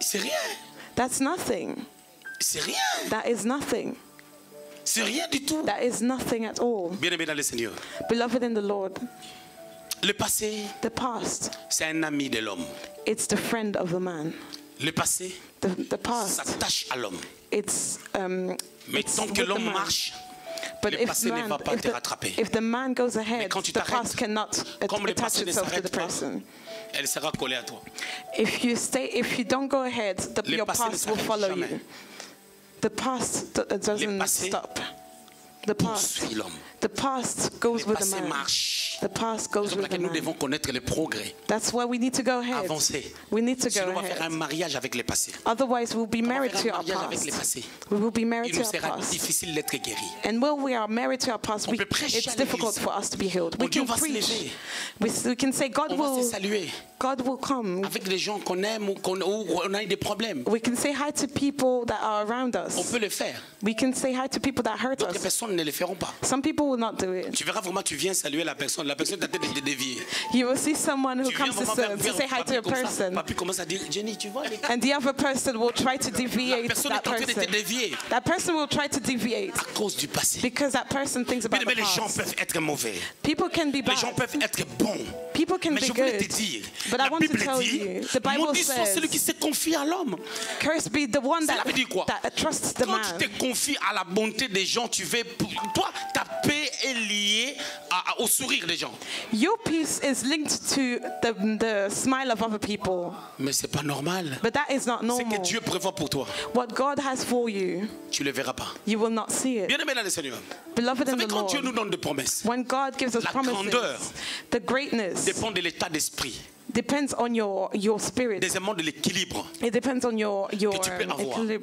C'est rien, That's nothing. c'est rien, That is nothing. c'est rien du tout. That is nothing at all. Bien-aimé dans le Seigneur, Beloved in the Lord, le passé, the past, c'est un ami de l'homme. it's the friend of the man. Le passé The past, s'attache à l'homme. it's Mais it's tant que with the l'homme man. marche, But le passé ne va pas te rattraper. if the man goes Mais ahead, quand tu the t'arrêtes, past cannot comme le attach passé ne itself to s'arrête the pas, person. elle sera collée à toi. If you don't go ahead, Le your passé ne past will s'arrête follow jamais. you. The past doesn't passé stop. The past. poursuit l'homme. The past goes Le with the passé man. marche. The past C'est goes pour with laquelle the nous man. devons connaître les progrès. That's why we need to go ahead. Avancer. We need to Sinon, go on va faire un ahead. mariage avec les passés. Otherwise, we'll be On va married faire to un our mariage avec les past. passés. We will be married Il to nous our sera past. difficile d'être guéri. And when we are married to our past, On peut prêcher it's à difficult l'église. for us to be healed. On We dit, on can va se preach. lever. We can say On va se saluer God will come. avec des gens qu'on aime ou on a eu des problèmes. We can say hi to people that are around On us. peut le faire. We can say hi to people that hurt D'autres us. personnes ne le feront pas. Some people will not do it. Tu verras vraiment, tu viens saluer la personne t'attend de te dévier. You will see someone who Tu viens comes to vraiment say hi to a comme ça. person, Papi commence à dire, Jenny, tu vois, and the other person will try to la deviate personne that est en train de te person. dévier That person will try to deviate à cause du passé. because that person thinks about Mais the les gens past. peuvent être mauvais. People can be Les gens bad. peuvent être bons. People can Mais be je voulais te good. dire, But I la want to Bible tell dit, you, the Bible maudit soit celui qui says, se confie à l'homme. cursed be the one Cela veut dire quoi? that trusts the Quand tu man. te confies à la bonté des gens, tu vas... Toi, ta paix est liée au sourire des gens. Your peace is linked to the smile of other people. Mais c'est pas normal. But that is not C'est que normal. Dieu prévoit pour toi. What God has for you, Tu le verras pas. you will not see it. Bien-aimé dans le Seigneur. Beloved Vous in savez, the quand Dieu nous Lord, donne des promesses, when God gives us la promises, grandeur the greatness dépend de l'état d'esprit. depends on your spirit. Deuxièmement, de l'équilibre. It depends on your tu peux avoir. equilibrium.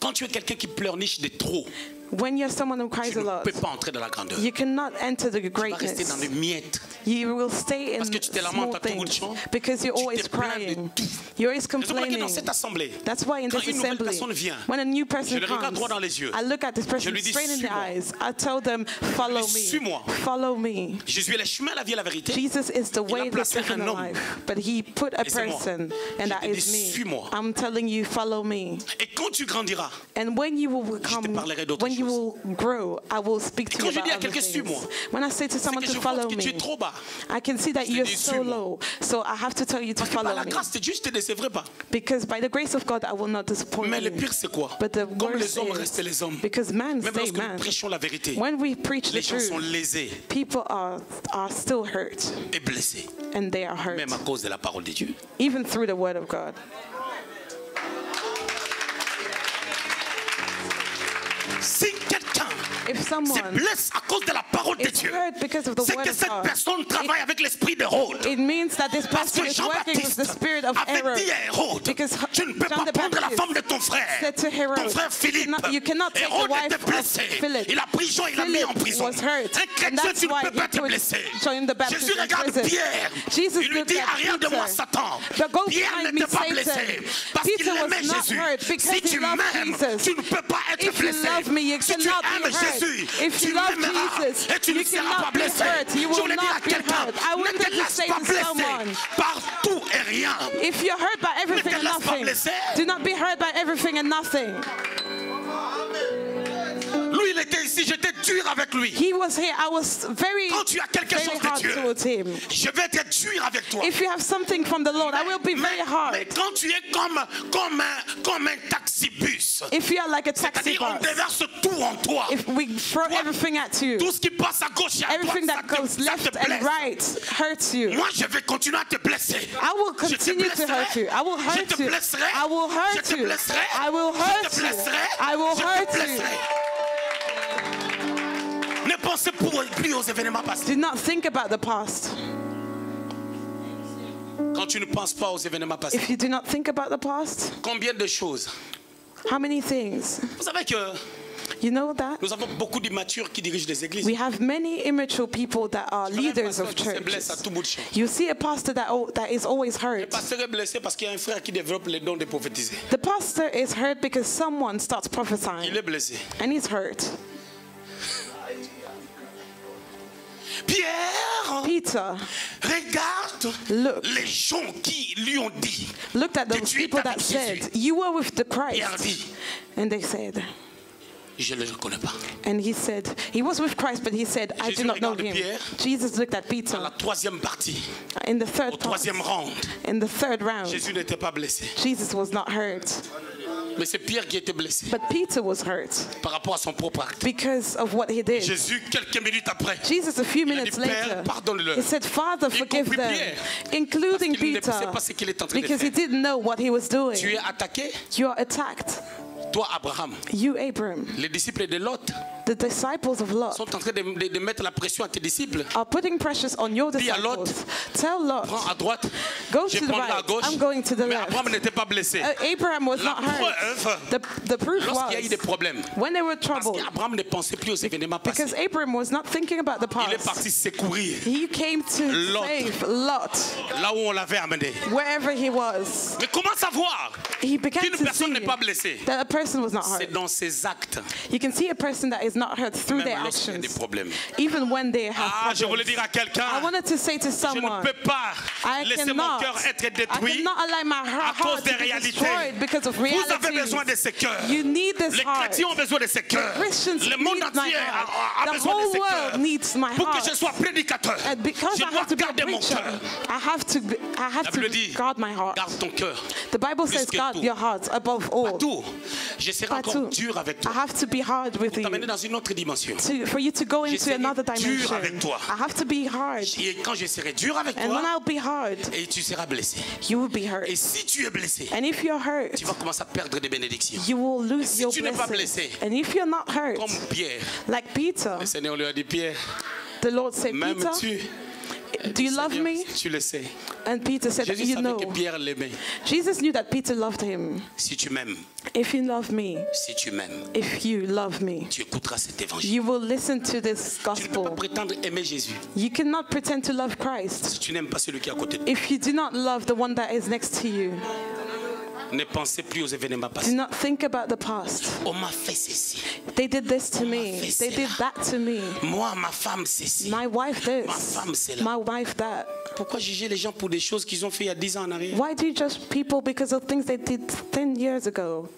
Quand tu es quelqu'un qui pleurniche de trop, When you're someone who tu cries a ne lot, peux pas entrer dans la grandeur. you cannot enter the Tu vas rester dans greatness. les miettes. You will stay in Parce que tu te lamentes small à tout bout de things champ. because you're Tu always te plains de crying. tout. You're always C'est pour ça que complaining. dans cette assemblée, That's why in quand this une nouvelle assembly, personne vient, when a new je person le regarde comes, droit dans les yeux. I look at this Je person lui dis, straight in the suis-moi. eyes. I tell them, follow me. Suis-moi. Follow me. Jésus est le chemin, la vie et la vérité. Jesus is the way, the placé truth, and un the homme. life. But he put a Et c'est moi. person, and Je that te is dis, me. suis-moi. I'm telling you, follow me. Et quand tu grandiras, And when you will become, parlerai d'autres when you choses. will grow, I will speak to quand you je about dis à other quelqu'un, things. suis-moi, When I say to c'est someone que to je vois follow que tu es me, trop bas. I can see that te you're dis, so suis-moi. low. So I have to tell you to Parce que par follow la me. grâce de Dieu, je ne te décevrai pas. Because by the grace of God, I will not disappoint Mais le you. pire, c'est quoi? But the Comme worst les hommes is, restent les hommes. because man Même stay lorsque nous man. prêchons la vérité, When we preach les the gens sont truth, lésés people are still hurt, et blessés. and they are hurt, Même à cause de la parole de Dieu. even through the word of God. Si quelqu'un If se someone blesse à cause de la parole de is Dieu, hurt because of the c'est word que of cette God, personne travaille avec l'esprit de Hérode. it means that this Parce person que is working with the Jean-Baptiste spirit of avait error. dit à Hérode, Because tu ne peux John pas the prendre la Baptist femme de ton frère, said to Herod, ton frère Philippe. you cannot take the Hérode wife était of blessé. Philip. Il a pris Jean, il l'a mis en Philip prison. was hurt, Un and chrétien, that's tu ne why peux pas he te put blesser. John the Baptist Jésus in regarde prison. Pierre. Jesus Il lui looked dit, at rien de Peter. moi, Satan. But go Pierre behind me, n'était pas Satan. blessé. Parce Peter qu'il was aimait not Jésus. hurt because Si he tu loved m'aimes, Jesus. tu ne peux pas être If you blessé. love me, you Si tu cannot aimes be hurt. Jésus, If tu you love m'aimeras Jesus, et tu ne you seras pas cannot be blessé. hurt. You Je will voulais dire à not be quelqu'un, hurt. I ne wanted te to laisse say pas to blesser someone, par tout et rien. if you're hurt by everything and laisse pas nothing, blesser. do not be hurt by everything and nothing. Lui, il était ici, j'étais dur avec lui. He was here. I was very, Quand tu as quelque very chose de hard Dieu, towards him. je vais être dur avec toi. If you have something from the Lord, I will be very Mais hard. quand tu es comme un taxibus, If you are like a taxi c'est-à-dire on bus, déverse tout en toi. if we throw everything at you, Tout ce qui passe à gauche et à everything droite, that goes ça left te and blesse. right hurts you. Moi, je vais continuer à te blesser. I will Je te continue to hurt you. I will Je hurt te you. blesserai. I will Je hurt te you. blesserai. I will Je hurt te you. blesserai. I will Je te hurt you. blesserai. Ne pensez plus aux événements passés. Do not think about the past. Quand tu ne penses pas aux événements passés, If you do not think about the past, combien de choses? how many things? Vous savez que You know that? nous avons beaucoup d'immatures qui dirigent des églises. We have many immature people that are Tu verras un leaders pasteur of qui se blesse à churches. tout bout de champ. You see a pastor that is always Le hurt. pasteur est blessé parce qu'il y a un frère qui développe les dons de prophétiser. The pastor is hurt because someone starts Il prophesying est blessé. and he's hurt. Pierre Peter regarde Look. les gens qui lui ont dit. looked at Que those tu es people that avec said, Jésus. "You were with the Pierre Christ." dit, And they said, je ne le reconnais pas. and he said, he was with Christ, but he said, I Jésus do not know regarde him. Pierre. Jesus looked at À Peter la troisième partie, in the au third part, troisième round, in the third round. Jésus n'était pas blessé. Jesus was not hurt, Mais c'est Pierre qui était blessé but Peter was hurt par rapport à son propre acte. because of what he did. Jésus, quelques minutes après, Jesus, a few il a minutes dit, Père, later, pardonne-leur. he said, Father, forgive compris them, Pierre. including Parce qu'il ne Peter, sait pas ce qu'il est en train de because he faire. didn't know what he was Tu doing. es attaqué, You are attacked. toi Abraham, You, Abram, les disciples de Lot, The disciples of Lot sont en train de mettre la pression à tes disciples. are putting pressures on your Dis à Lot, disciples. Tell Lot, Prends à droite, go je to the prendrai à right, gauche. I'm going to the Mais left. Abraham n'était pas blessé. Abraham was La not hurt. preuve, The proof lorsqu'il y a eu des was problèmes, when they were parce troubled, qu'Abraham ne pensait plus aux événements because passés. Abraham was not thinking about the Il est past. parti secourir He came to Lot. save Lot là où on l'avait amené. wherever he was. Mais comment savoir He began qu'une to personne see n'est pas blessée? that a person was not C'est hurt. dans ses actes, You can see a person that is not hurt through their même lorsqu'il y a des actions, problèmes. even when they have Ah, je voulais problems. dire à quelqu'un, I wanted to say to je ne someone, peux pas I laisser mon cannot, cœur être I détruit cannot allow my à cause heart des to be réalités. destroyed because of Vous avez besoin de realities. ces cœurs. You need this Les heart. chrétiens ont besoin de ces cœurs. Christians Le monde need my entier heart. a The besoin de whole ces world cœurs. needs my Pour que heart. je sois prédicateur, And because je I dois have to be a garder mon preacher, cœur. I have La Bible to dit, guard my heart. garde ton cœur. The Bible plus says que guard tout. your heart above all. Tout. Je serai Pas encore tout. dur avec I toi. have to be hard with you. T'amener dans une autre dimension. For you to go Je into serai another dur dimension. avec toi. I have to be hard. Et quand je serai dur avec And when toi, I'll be hard, et tu seras blessé. you will be hurt. Et si tu es blessé, And if you're hurt, tu vas commencer à perdre des bénédictions. you will lose si your tu n'es pas blessings. blessé, And if you're not hurt, Comme Pierre, like Peter, le Seigneur lui a dit, Pierre, the Lord said, Peter, m'aimes-tu? do you love Seigneur, me? tu le sais. And Peter said, Jésus you savait know. que Pierre l'aimait. Jesus knew that Peter loved him. Si tu m'aimes, If you love me, si tu m'aimes, if you love me, tu écouteras cet évangile. you will listen to this Tu ne peux pas gospel. prétendre aimer Jésus You cannot pretend to love Christ si tu n'aimes pas celui qui est à côté de toi. if you do not love the one that is next to you. Ne pensez plus aux événements Do passés. not think about the past. On m'a fait ceci. They did this to me. fait They did cela. that to me. Moi, ma femme, ceci. My wife Ma this. femme, c'est là. My wife that. Pourquoi juger les gens pour des choses qu'ils ont fait il y a 10 ans en arrière? Why do you judge people because of things they did 10 years ago?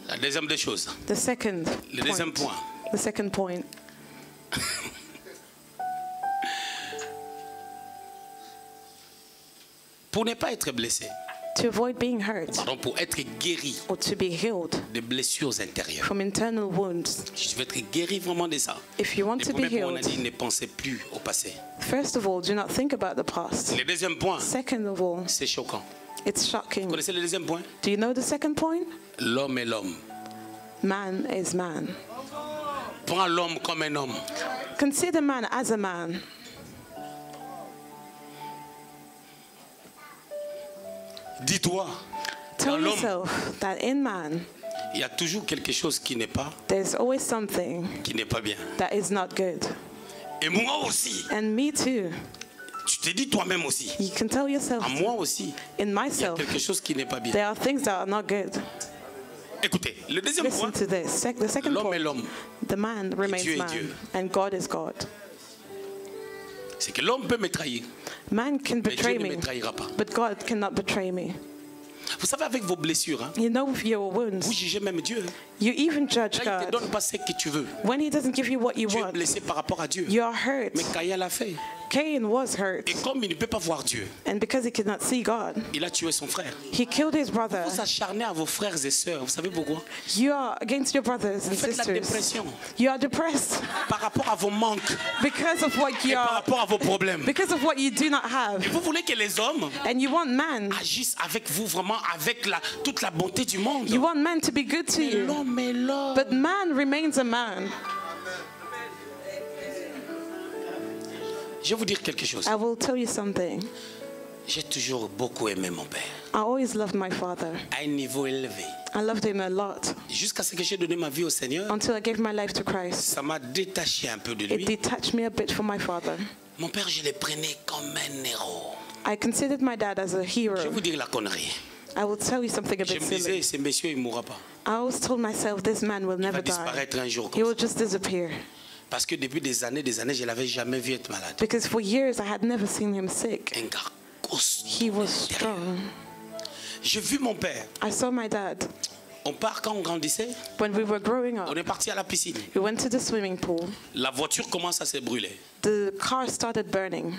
La deuxième des choses. The second Le deuxième point. point. The second point. Pour ne pas être blessé, To avoid being hurt pardon, pour être guéri or to be healed des blessures intérieures. from internal wounds. Je veux être guéri vraiment de ça. If you want Le to be premier point, on a healed, dit ne pensez plus au passé. first of all, do not think about the past. Le deuxième point, Second of all, c'est choquant. it's Vous shocking. connaissez le deuxième point? Do you know the second point? L'homme est l'homme. Man is man. Prends l'homme comme un homme. Consider man as a man. Dis-toi, dans Tell l'homme, yourself that in man, il y a toujours quelque chose qui n'est pas there's always something bien. that is not good. Et moi aussi, And me too. tu te dis toi-même aussi. You can tell yourself À moi aussi, in il y a myself, quelque chose qui n'est pas bien. there are things that are not good. Écoutez, le deuxième Listen point, to this. The second l'homme est point, l'homme. the man remains Dieu est man, Dieu. and God is God. C'est que l'homme peut me trahir, Man can mais Dieu betray ne me, me trahira pas. but God cannot betray me. Vous savez, avec vos blessures, hein, You know, with your wounds, vous jugez même Dieu. you even judge Là, il ne te God. donne pas ce que tu veux. When He doesn't give you what you Tu es want, blessé par rapport à Dieu. you are hurt. Mais Caïn l'a fait. Cain was hurt, Et comme il ne peut pas voir Dieu, and because he could not see God, il a tué son frère. he killed his brother. Vous acharnez à vos frères et sœurs. Vous savez pourquoi? You are against your brothers and Vous faites la sisters. dépression You are depressed par rapport à vos manques because of what et you par are, rapport à vos problèmes. because of what you do not Et have, vous voulez que les hommes and you want man. agissent avec vous vraiment avec toute la bonté du monde. You want man to be good to Mais you, l'homme est l'homme. but man remains a man. Je vais vous dire quelque chose. I will tell you something. J'ai toujours beaucoup aimé mon père. I always loved my father. À un niveau élevé. I loved him a lot Jusqu'à ce que j'ai donné ma vie au Seigneur, until I gave my life to Christ. ça m'a détaché un peu de It lui. detached me a bit from my father. Mon père, je le prenais comme un héros. I considered my dad as a Je vais hero. vous dire la connerie. I will tell you something a Je bit me disais, silly. ce monsieur, il ne mourra pas. I always told myself this man will Il va never die. disparaître un jour He comme will ça. just disappear. Parce que depuis des années, je ne l'avais jamais vu être malade. Because for years I had never seen him sick. Un gars costaud. He was strong. J'ai vu mon père. I saw my dad. On part quand on grandissait, When we were growing on up, est parti à la piscine. we went to the swimming pool. La voiture commence à se brûler. The car started burning.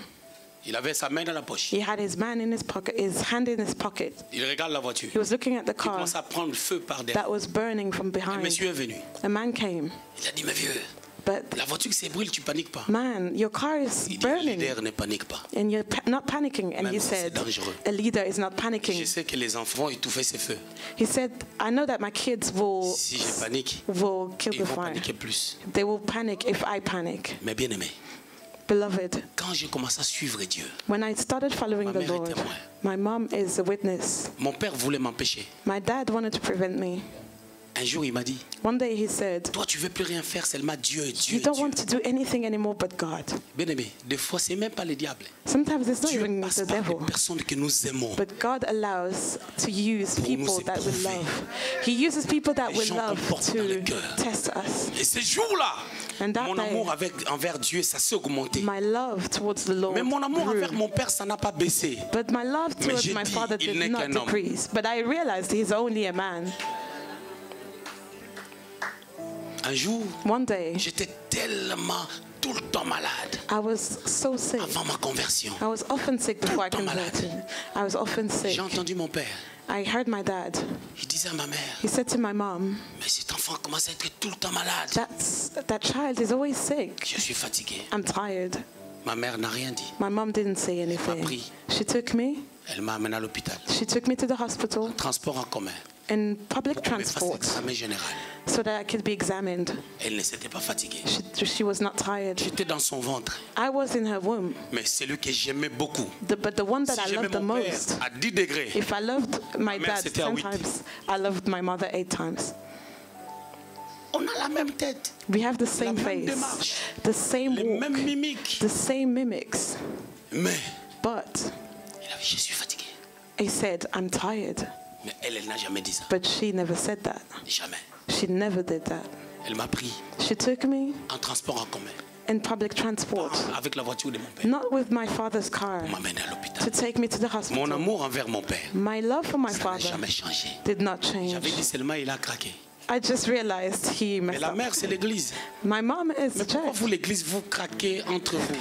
Il avait sa main dans la poche. He had his man in his pocket, his hand in his pocket. Il regarde la voiture. He was looking at the Il car commence à prendre feu par derrière. that was burning from Le behind. monsieur est venu. A man came. Il a dit, mais vieux, But La voiture qui s'ébruite, tu paniques pas. man, your car is Il dit, le burning leader ne panique pas. and you're not panicking. And Même he si c'est said, dangereux. a leader is not Je panicking. sais que les enfants vont étouffer ces feux. He said, I know that my kids Si je panique, will kill ils the vont fire. paniquer plus. They will panic if I panic. Mais bien aimé, Beloved, quand j'ai commencé à suivre Dieu, when I started following Ma the mère est Lord, témoin. my mom is a witness. mon père voulait m'empêcher. My dad wanted to prevent me. Un jour, il m'a dit, One day he said, toi, tu veux plus rien faire, seulement Dieu, Dieu, you don't Dieu. want to do anything anymore but God. Bien aimé, des fois, c'est même pas le diable. Sometimes it's not Dieu even passe the par devil. des personnes que nous aimons. But God allows to use Pour nous people that we éprouver. love. He uses people that Les we gens love qu'on porte dans le to cœur. test us. Et ces jours-là, And that mon day, amour envers Dieu, ça s'est augmenté. my love towards the Lord Mais mon amour grew. envers mon père, ça n'a pas baissé. But my love Mais towards j'ai my dit, father il did n'est not qu'un homme. decrease. But I realized he's only a man. Un jour, One day, j'étais tellement tout le temps malade I was so sick. avant ma conversion. I was often sick before I Tout le temps converted. I was often sick. J'ai entendu mon père. I heard my dad. Il disait à ma mère, He said to my mom, mais cet enfant commence à être tout le temps malade. that child is always sick. Je suis fatigué. I'm tired. Ma mère n'a rien dit. My mom didn't say anything. pris. She took me. Elle m'a amené à l'hôpital. She took me to the hospital Transport en commun. in public Elle me fasse transport l'examen général. so that I could be examined. Elle ne s'était pas fatiguée. She was not tired. J'étais dans son ventre. I was in her womb. Mais celui que j'aimais beaucoup. But the one that Si I j'aimais loved the mon père most, à 10 degrés, if I loved my mère, dad c'était à 10 8. times, I loved my mother 8 times. on a la même tête, We have the same même face, démarche, the same les walk, mêmes mimiques. the same mimics. Mais But il a dit, je suis fatigué. he said, I'm tired. Mais elle n'a jamais dit ça. But she never said that. Jamais. She never did that. Elle m'a pris She took me en transport en commun, in public transport, avec la voiture de mon père. not with my father's car, On m'a amené à to l'hôpital. take me to the Mon hospital. amour envers mon père, My love for my ça n'a father jamais changé. did not change. J'avais dit seulement, il a craqué. I just realized he Mais messed la up. mère, c'est l'église. My mom is the Mais pourquoi church. vous, l'église, vous craquez entre vous?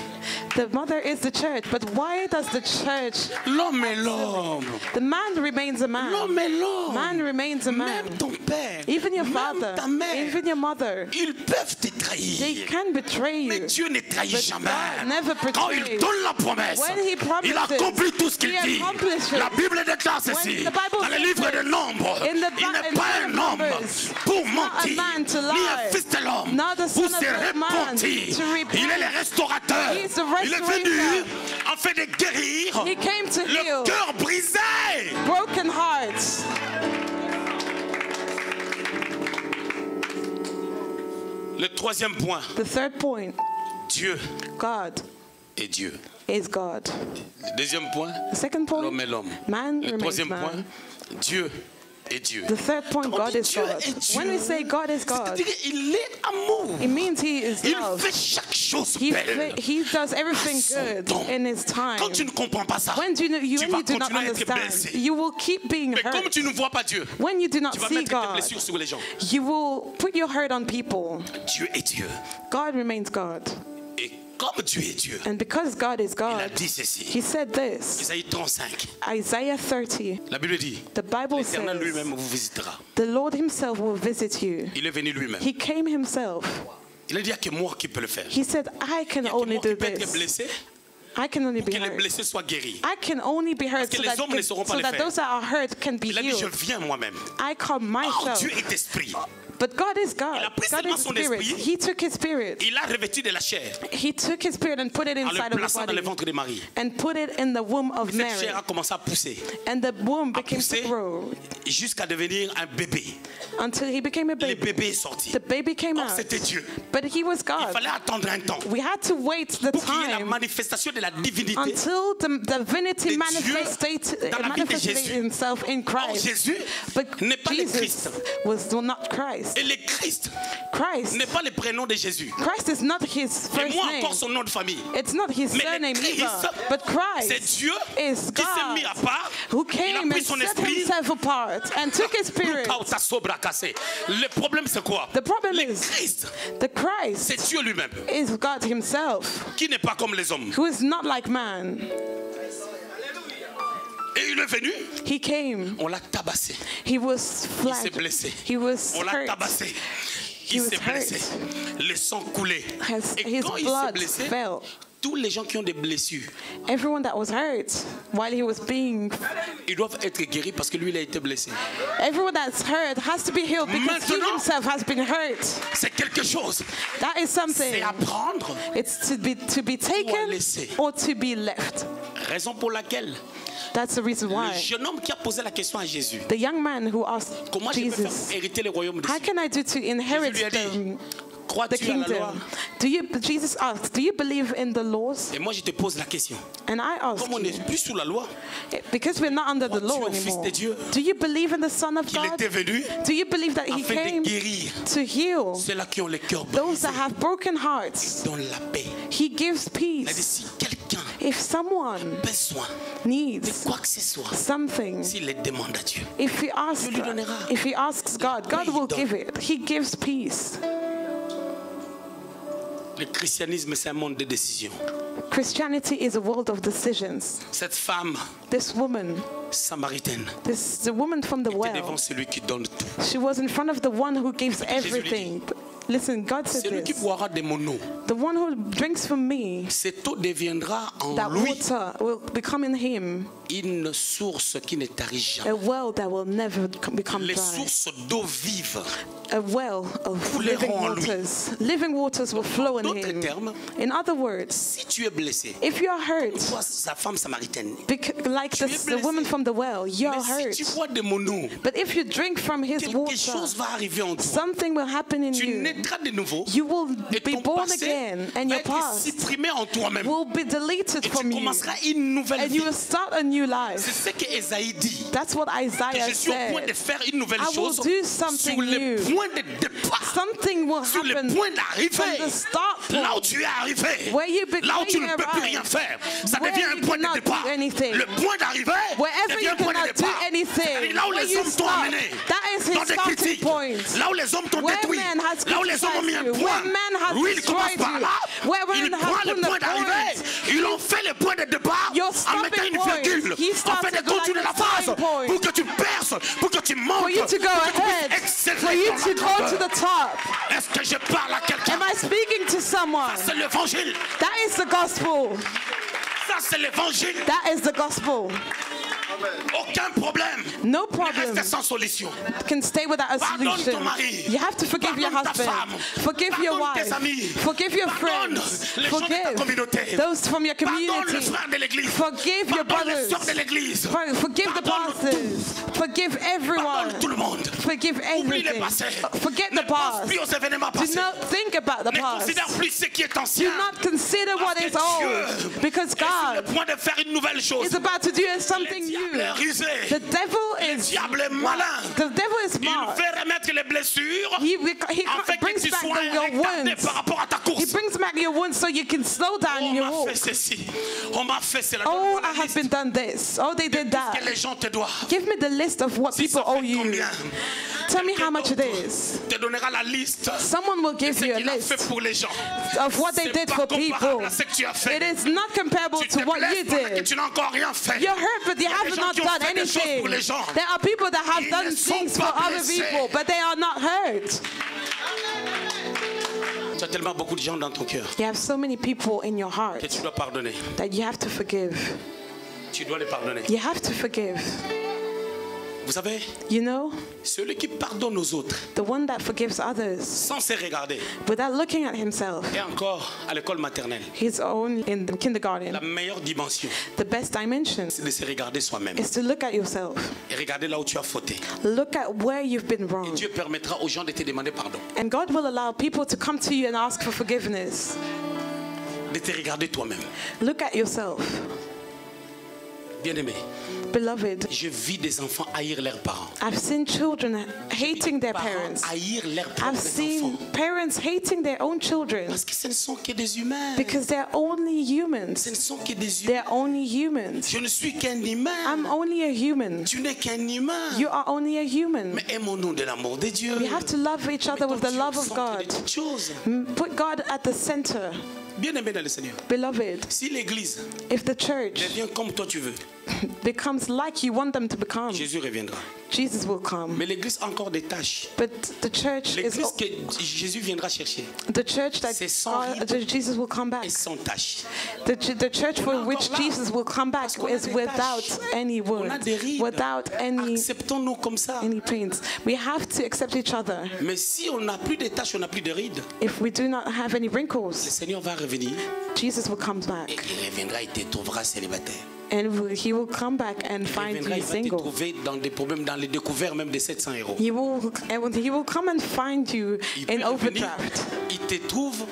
The mother is the church. But why does the church? L'homme est l'homme. The man remains a man. L'homme est l'homme. Man remains a man. Même ton père, Even your même father, ta mère, even your mother, ils peuvent te they trahir. can betray Mais you. Dieu ne trahit But jamais. God never Quand il betrays. donne la promesse, When he promises, il accomplit tout ce qu'il he dit. accomplishes. La Bible déclare ceci. When the Bible Dans le says livre this, de Nombres, in the il n'est in pas the un homme Numbers, pour not a mentir, man to ni un lie, fils de l'homme not the pour son se of man repentir. to repent. Il est le restaurateur. He is the Il est venu restorator. afin de guérir He came to le heal cœur brisé. broken hearts. Le troisième point, The third point, Dieu God est Dieu. is God. Le deuxième point, The second point, l'homme est l'homme. man Le remains troisième man. point, Dieu est Dieu. The third point, Quand on God dit is Dieu God. est Dieu, When we say God is God, c'est-à-dire qu'il est amour. it means He is Il love. fait chaque chose He belle. does everything À son good temps. in His time. Quand tu ne comprends pas ça, When tu vas you do not continuer à être understand, blessé. you will keep being Mais comme hurt. tu ne vois pas Dieu, When you do not tu vas see mettre tes God, blessures sur les gens. you will put your hurt on people. Dieu est Dieu. God remains God. Et comme Dieu est Dieu, And because God is il a God, dit ceci. He said this. Isaïe 35. Isaiah 30, La Bible dit, the Bible l'Éternel says, lui-même vous visitera. the Lord Himself will visit you. Il est venu lui-même. He came Himself. Il a dit, il n'y a que moi qui peux le faire. He said, I can Il n'y a que only moi qui do peux être this. blessé I can only pour be que les hurt. blessés soient guéris. I can only be hurt que so les that, hommes ne sauront pas so le that faire. those that are hurt can be Il a dit, je healed. viens moi-même. I come Or myself. Dieu est esprit. But God is God. Il a pris God seulement is son spirit. esprit. He took His spirit. Il a revêtu de la chair He took His spirit and put it en le inside of the plaçant dans le body ventre de Marie. and put it in the womb of Cette Mary. chair a commencé à pousser And the womb became pousser. to grow jusqu'à devenir un bébé. until he became a Le baby. bébé est sorti. The baby came Or out. c'était Dieu. But He was Il God. fallait attendre un temps We had to wait the pour qu'il y ait la time manifestation de la divinité. until the divinity de Dieu manifested dans la vie de manifested Jésus. Himself in Or Christ. Jésus But n'est pas le Jesus Christ. was not Christ. Et le Christ Christ. n'est pas le prénom de Jésus. Christ is not His Et first moi name. encore son nom de famille. It's not His Mais le surname Christ, either. But c'est Christ Dieu is qui s'est mis à God part. who Il a came pris and son set esprit. Himself apart and took His spirit. Le problème c'est quoi? The problem Le is Christ, the Christ c'est Dieu lui-même is God Himself, qui n'est pas comme les hommes. who is not like man. Et il est venu, He came. on l'a tabassé. He was s'est flagged. blessé. He was On l'a hurt. tabassé. il was s'est blessé. hurt. Le sang coulait. Et His quand il s'est blood blessé, fell. tous les gens qui ont des blessures, Everyone that was hurt while he was being, ils doivent être guéris parce que lui, il a été blessé. everyone that's hurt has to be healed because he Maintenant, himself has been hurt. C'est quelque chose. That is something. C'est à prendre. It's to be taken laisser. or to be left. Raison pour laquelle That's the reason le why. jeune homme qui a posé la question à Jésus, The young man who asked comment je peux faire Jesus, pour hériter le royaume des how cieux? can I do to inherit Jésus lui a dit, the crois-tu à la loi? kingdom? Jesus asked, do you believe in the laws? Et moi, je te pose la question. And I asked Comme on n'est you, plus sous la loi, because we're not under the law crois-tu au Fils anymore, de Dieu? do you believe in the Son of qu'il God? était venu Do you believe that he afin came de guérir to heal ceux-là qui ont le cœur those brisé, that have broken hearts? dans la paix. He gives Il a dit, peace. si quelqu'un If someone a besoin de needs quoi que ce soit, something, s'il le demande à Dieu, if lui donnera. he asks God, God il will donne. give it. He gives peace. le christianisme, c'est un monde de décision. Christianity is a world of decisions. Cette femme This woman, samaritaine the woman from the était devant well, celui qui donne tout. she was in front of the one who gives lui dit. everything. Listen, God said Celui qui this. boira de mon eau, The one who drinks from me, cette eau deviendra en that lui water will become in him une source qui ne tarit jamais. a well that will never become Les dry. sources d'eau vive. A well of Couleront living en lui. waters. Living waters will flow in D'autres him. termes, In other words, si tu es blessé, if you are hurt, toi, sa femme samaritaine, like Tu es the woman blessé. from the well, you are mais si tu hurt. bois de mon eau, But if you drink from his quelque water, chose va arriver en toi. something will happen in Tu you. naîtras de nouveau You will et be ton born passé again, and va your être past supprimé en toi-même. will be deleted Et tu from you, commenceras une nouvelle and vie. you will start a new C'est life. ce que Ésaïe dit. That's what Que Isaiah je suis au point de said. faire une nouvelle I will chose do something sur le new. point de départ, Something will sur le happen point from d'arrivée. the start Là où point. tu es arrivé, Where you là où tu ne peux plus arrive. rien faire, ça Where devient you un point de cannot départ. do anything. Le point d'arrivée Wherever devient you un point de cannot do départ. anything, C'est-à-dire là où where les you hommes t'ont stop, amené, that is his dans des starting critiques, point. là où les hommes t'ont Where détruit, man has là où les hommes ont mis un criticized you, point, where man has lui il commence destroyed par you, là, where il man has prend le put the point d'arrivée, point. il en fait le point de départ Your en mettant stopping une point. virgule, He en starts fait de it like continuer a la phrase starting point. pour que tu perces, pour que tu montes, For you to go pour que tu ahead, puisses exceller for you dans la to go to grandeur. the top. Est-ce que je parle à quelqu'un? Am I speaking to someone? C'est l'évangile. That is the gospel. Ça c'est l'évangile. That is the gospel. Aucun problème. No Ne problem reste sans solution. can stay without a Pardonne solution. ton mari. You have to forgive your Pardonne ta husband. femme. Forgive your Pardonne wife. tes amis. Forgive your Pardonne friends. les gens de ta communauté. Forgive those from your Pardonne le community. frère de l'église. Forgive your Pardonne les brothers. sœurs de l'église. Forgive the Pardonne pastors. Forgive everyone. Pardonne tout le monde. Forgive Oublie le everything. passé. Forget Ne the pense past. plus aux événements Do passés. not think about the Ne past. considère plus ce qui est Do ancien. not consider what Parce is que old. Dieu Because est sur le God point de faire une nouvelle chose. is about to do Le something diable new. est rusé. The devil Le is diable est malin. The devil is Il smart. veut remettre les blessures He afin que brings tu back sois your retardé wounds. par rapport à ta He course. brings back your wounds so you can slow down On in your m'a walk. fait ceci. On m'a fait cela. Oh, Donne-moi la I have liste been done this. Oh, they did de that. ce que les gens te doivent. Give me the list of what Si people ça owe fait you. combien? Tell me Quelqu'un how much it d'autre is. te donnera la liste Someone will de give ce you a qu'il a fait list pour les gens. of what they C'est did pas for comparable people. à ce que tu as fait. It is not comparable Tu to te what you blesses pendant que did. tu n'as encore rien fait. You're hurt, but you Il y a des have gens not qui ont done fait des choses anything. pour les gens. There are people that have Ils done ne sont things pas for other blessés. people, but they are not hurt. Tu as tellement beaucoup de gens dans ton cœur You have so many people in your heart que tu dois pardonner. that you have to forgive. Tu dois les pardonner. You have to forgive. Vous savez, You know, celui qui pardonne aux autres the one that forgives others sans se regarder, without looking at himself, et encore à l'école maternelle, his own in the kindergarten. la meilleure dimension, The best dimension c'est de se regarder soi-même is to look at yourself. et regarder là où tu as fauté. Look at where you've been wrong. Dieu permettra aux gens de te demander pardon, And God will allow people to come to you and ask for forgiveness. de te regarder toi-même. Look at yourself. Bien-aimé, Beloved, je vis des enfants haïr leurs parents. I've seen children hating their Parents parents. haïr leurs I've propres seen enfants. parents hating their own children Parce que ce ne sont que des humains. because they're only Ce humans. ne sont que des humains. They're only humans. Je ne suis qu'un humain. I'm only a human. Tu n'es qu'un humain. You are only a human. Mais aimons-nous de l'amour de Dieu. We have to love each other with the love of God. Put God at the center. Bien-aimé dans le Seigneur. Beloved, Si l'église if the church devient comme toi tu veux, becomes like you want them to become, Jésus reviendra. Jesus will come. Mais l'église a encore des tâches. But the church is L'église que Jésus viendra chercher the church that c'est sans Jesus will come back. est sans tâche. The church for which encore là. Jesus will come back Parce qu'on a is des without tâches. any On a wounds, des rides. without Acceptons-nous comme ça. any pains. We have to accept each other. Mais si on n'a plus de tâches, on n'a plus de rides, If we do not have any le wrinkles, Seigneur va revenir Jesus will come et back. il reviendra et te trouvera célibataire. And he will come back and Il find reviendra, you il va te single. trouver dans des problèmes, dans les découvertes même de 700 €. He will come and find you Il in peut revenir, overdraft. il te trouve,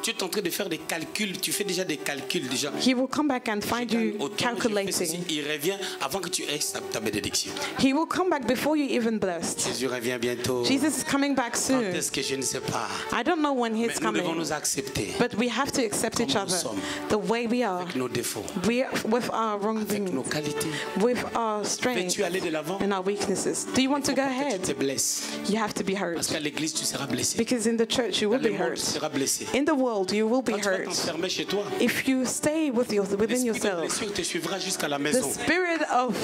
tu es en train de faire des calculs, tu fais déjà des calculs déjà. He will come back and find Je gagne you autant, je fais ceci. calculating. Il revient avant que tu aies ta bénédiction. He will come back before you even blessed. Jésus revient bientôt. Jesus is coming back Quand soon. est-ce que je ne sais pas. I don't know when Mais he's nous devons coming, nous accepter but we have to accept each Comme nous other sommes. the way we are. avec nos défauts, We with our avec wrongdoings, nos qualités. with our strengths Veux-tu aller de l'avant? and our weaknesses. Do you want to Faut go pas que tu ahead? te blesses. You have to be Parce hurt. qu'à l'église, tu seras blessé. Because in the church you Dans will le be monde, tu hurt. seras blessé. In the world you will be Quand tu vas hurt. t'enfermer chez toi, If you stay within l'esprit de yourself, blessure te suivra jusqu'à la the maison. spirit of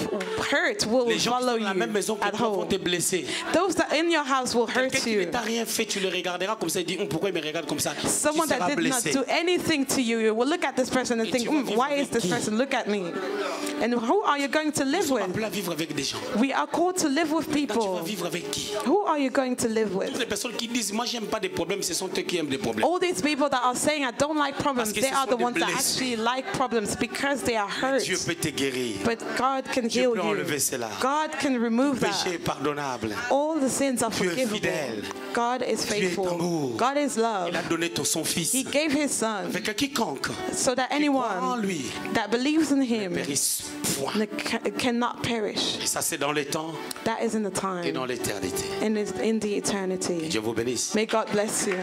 hurt will Les gens qui follow sont dans la même you maison que at toi vont home. te blesser. Those that in your house will hurt Quelqu'un qui ne you. t'a rien fait, tu le regarderas comme ça et dis pourquoi il me regarde comme ça. Tu Someone that seras did not blessé. do anything to you, you will look at this person and Et think, tu vas vivre why is avec this qui? person? Look at me. And who are you going to Nous live sommes with? appelés à vivre avec des gens. We are called to live with Là, tu vas people. vivre avec qui? Who are you going to live Toutes with? les personnes qui disent moi j'aime pas des problèmes, ce sont eux qui aiment des problèmes. All these people that are saying I don't like problems, Parce que they ce are sont the des ones that blessés. actually like problems because they are hurt. Dieu peut te guérir. But God can Dieu heal peut you. enlever cela. God can remove Péché that. est pardonnable. All the sins are Tu es forgivable. fidèle. God is Tu es faithful. amour. God is love. Il a donné son fils. He gave his son Avec quiconque so that qui croit en anyone lui that believes in ne him périsse point. cannot perish. Et ça c'est dans le temps That is in the et dans time l'éternité. and is in the Que eternity. Dieu vous bénisse. May God bless you.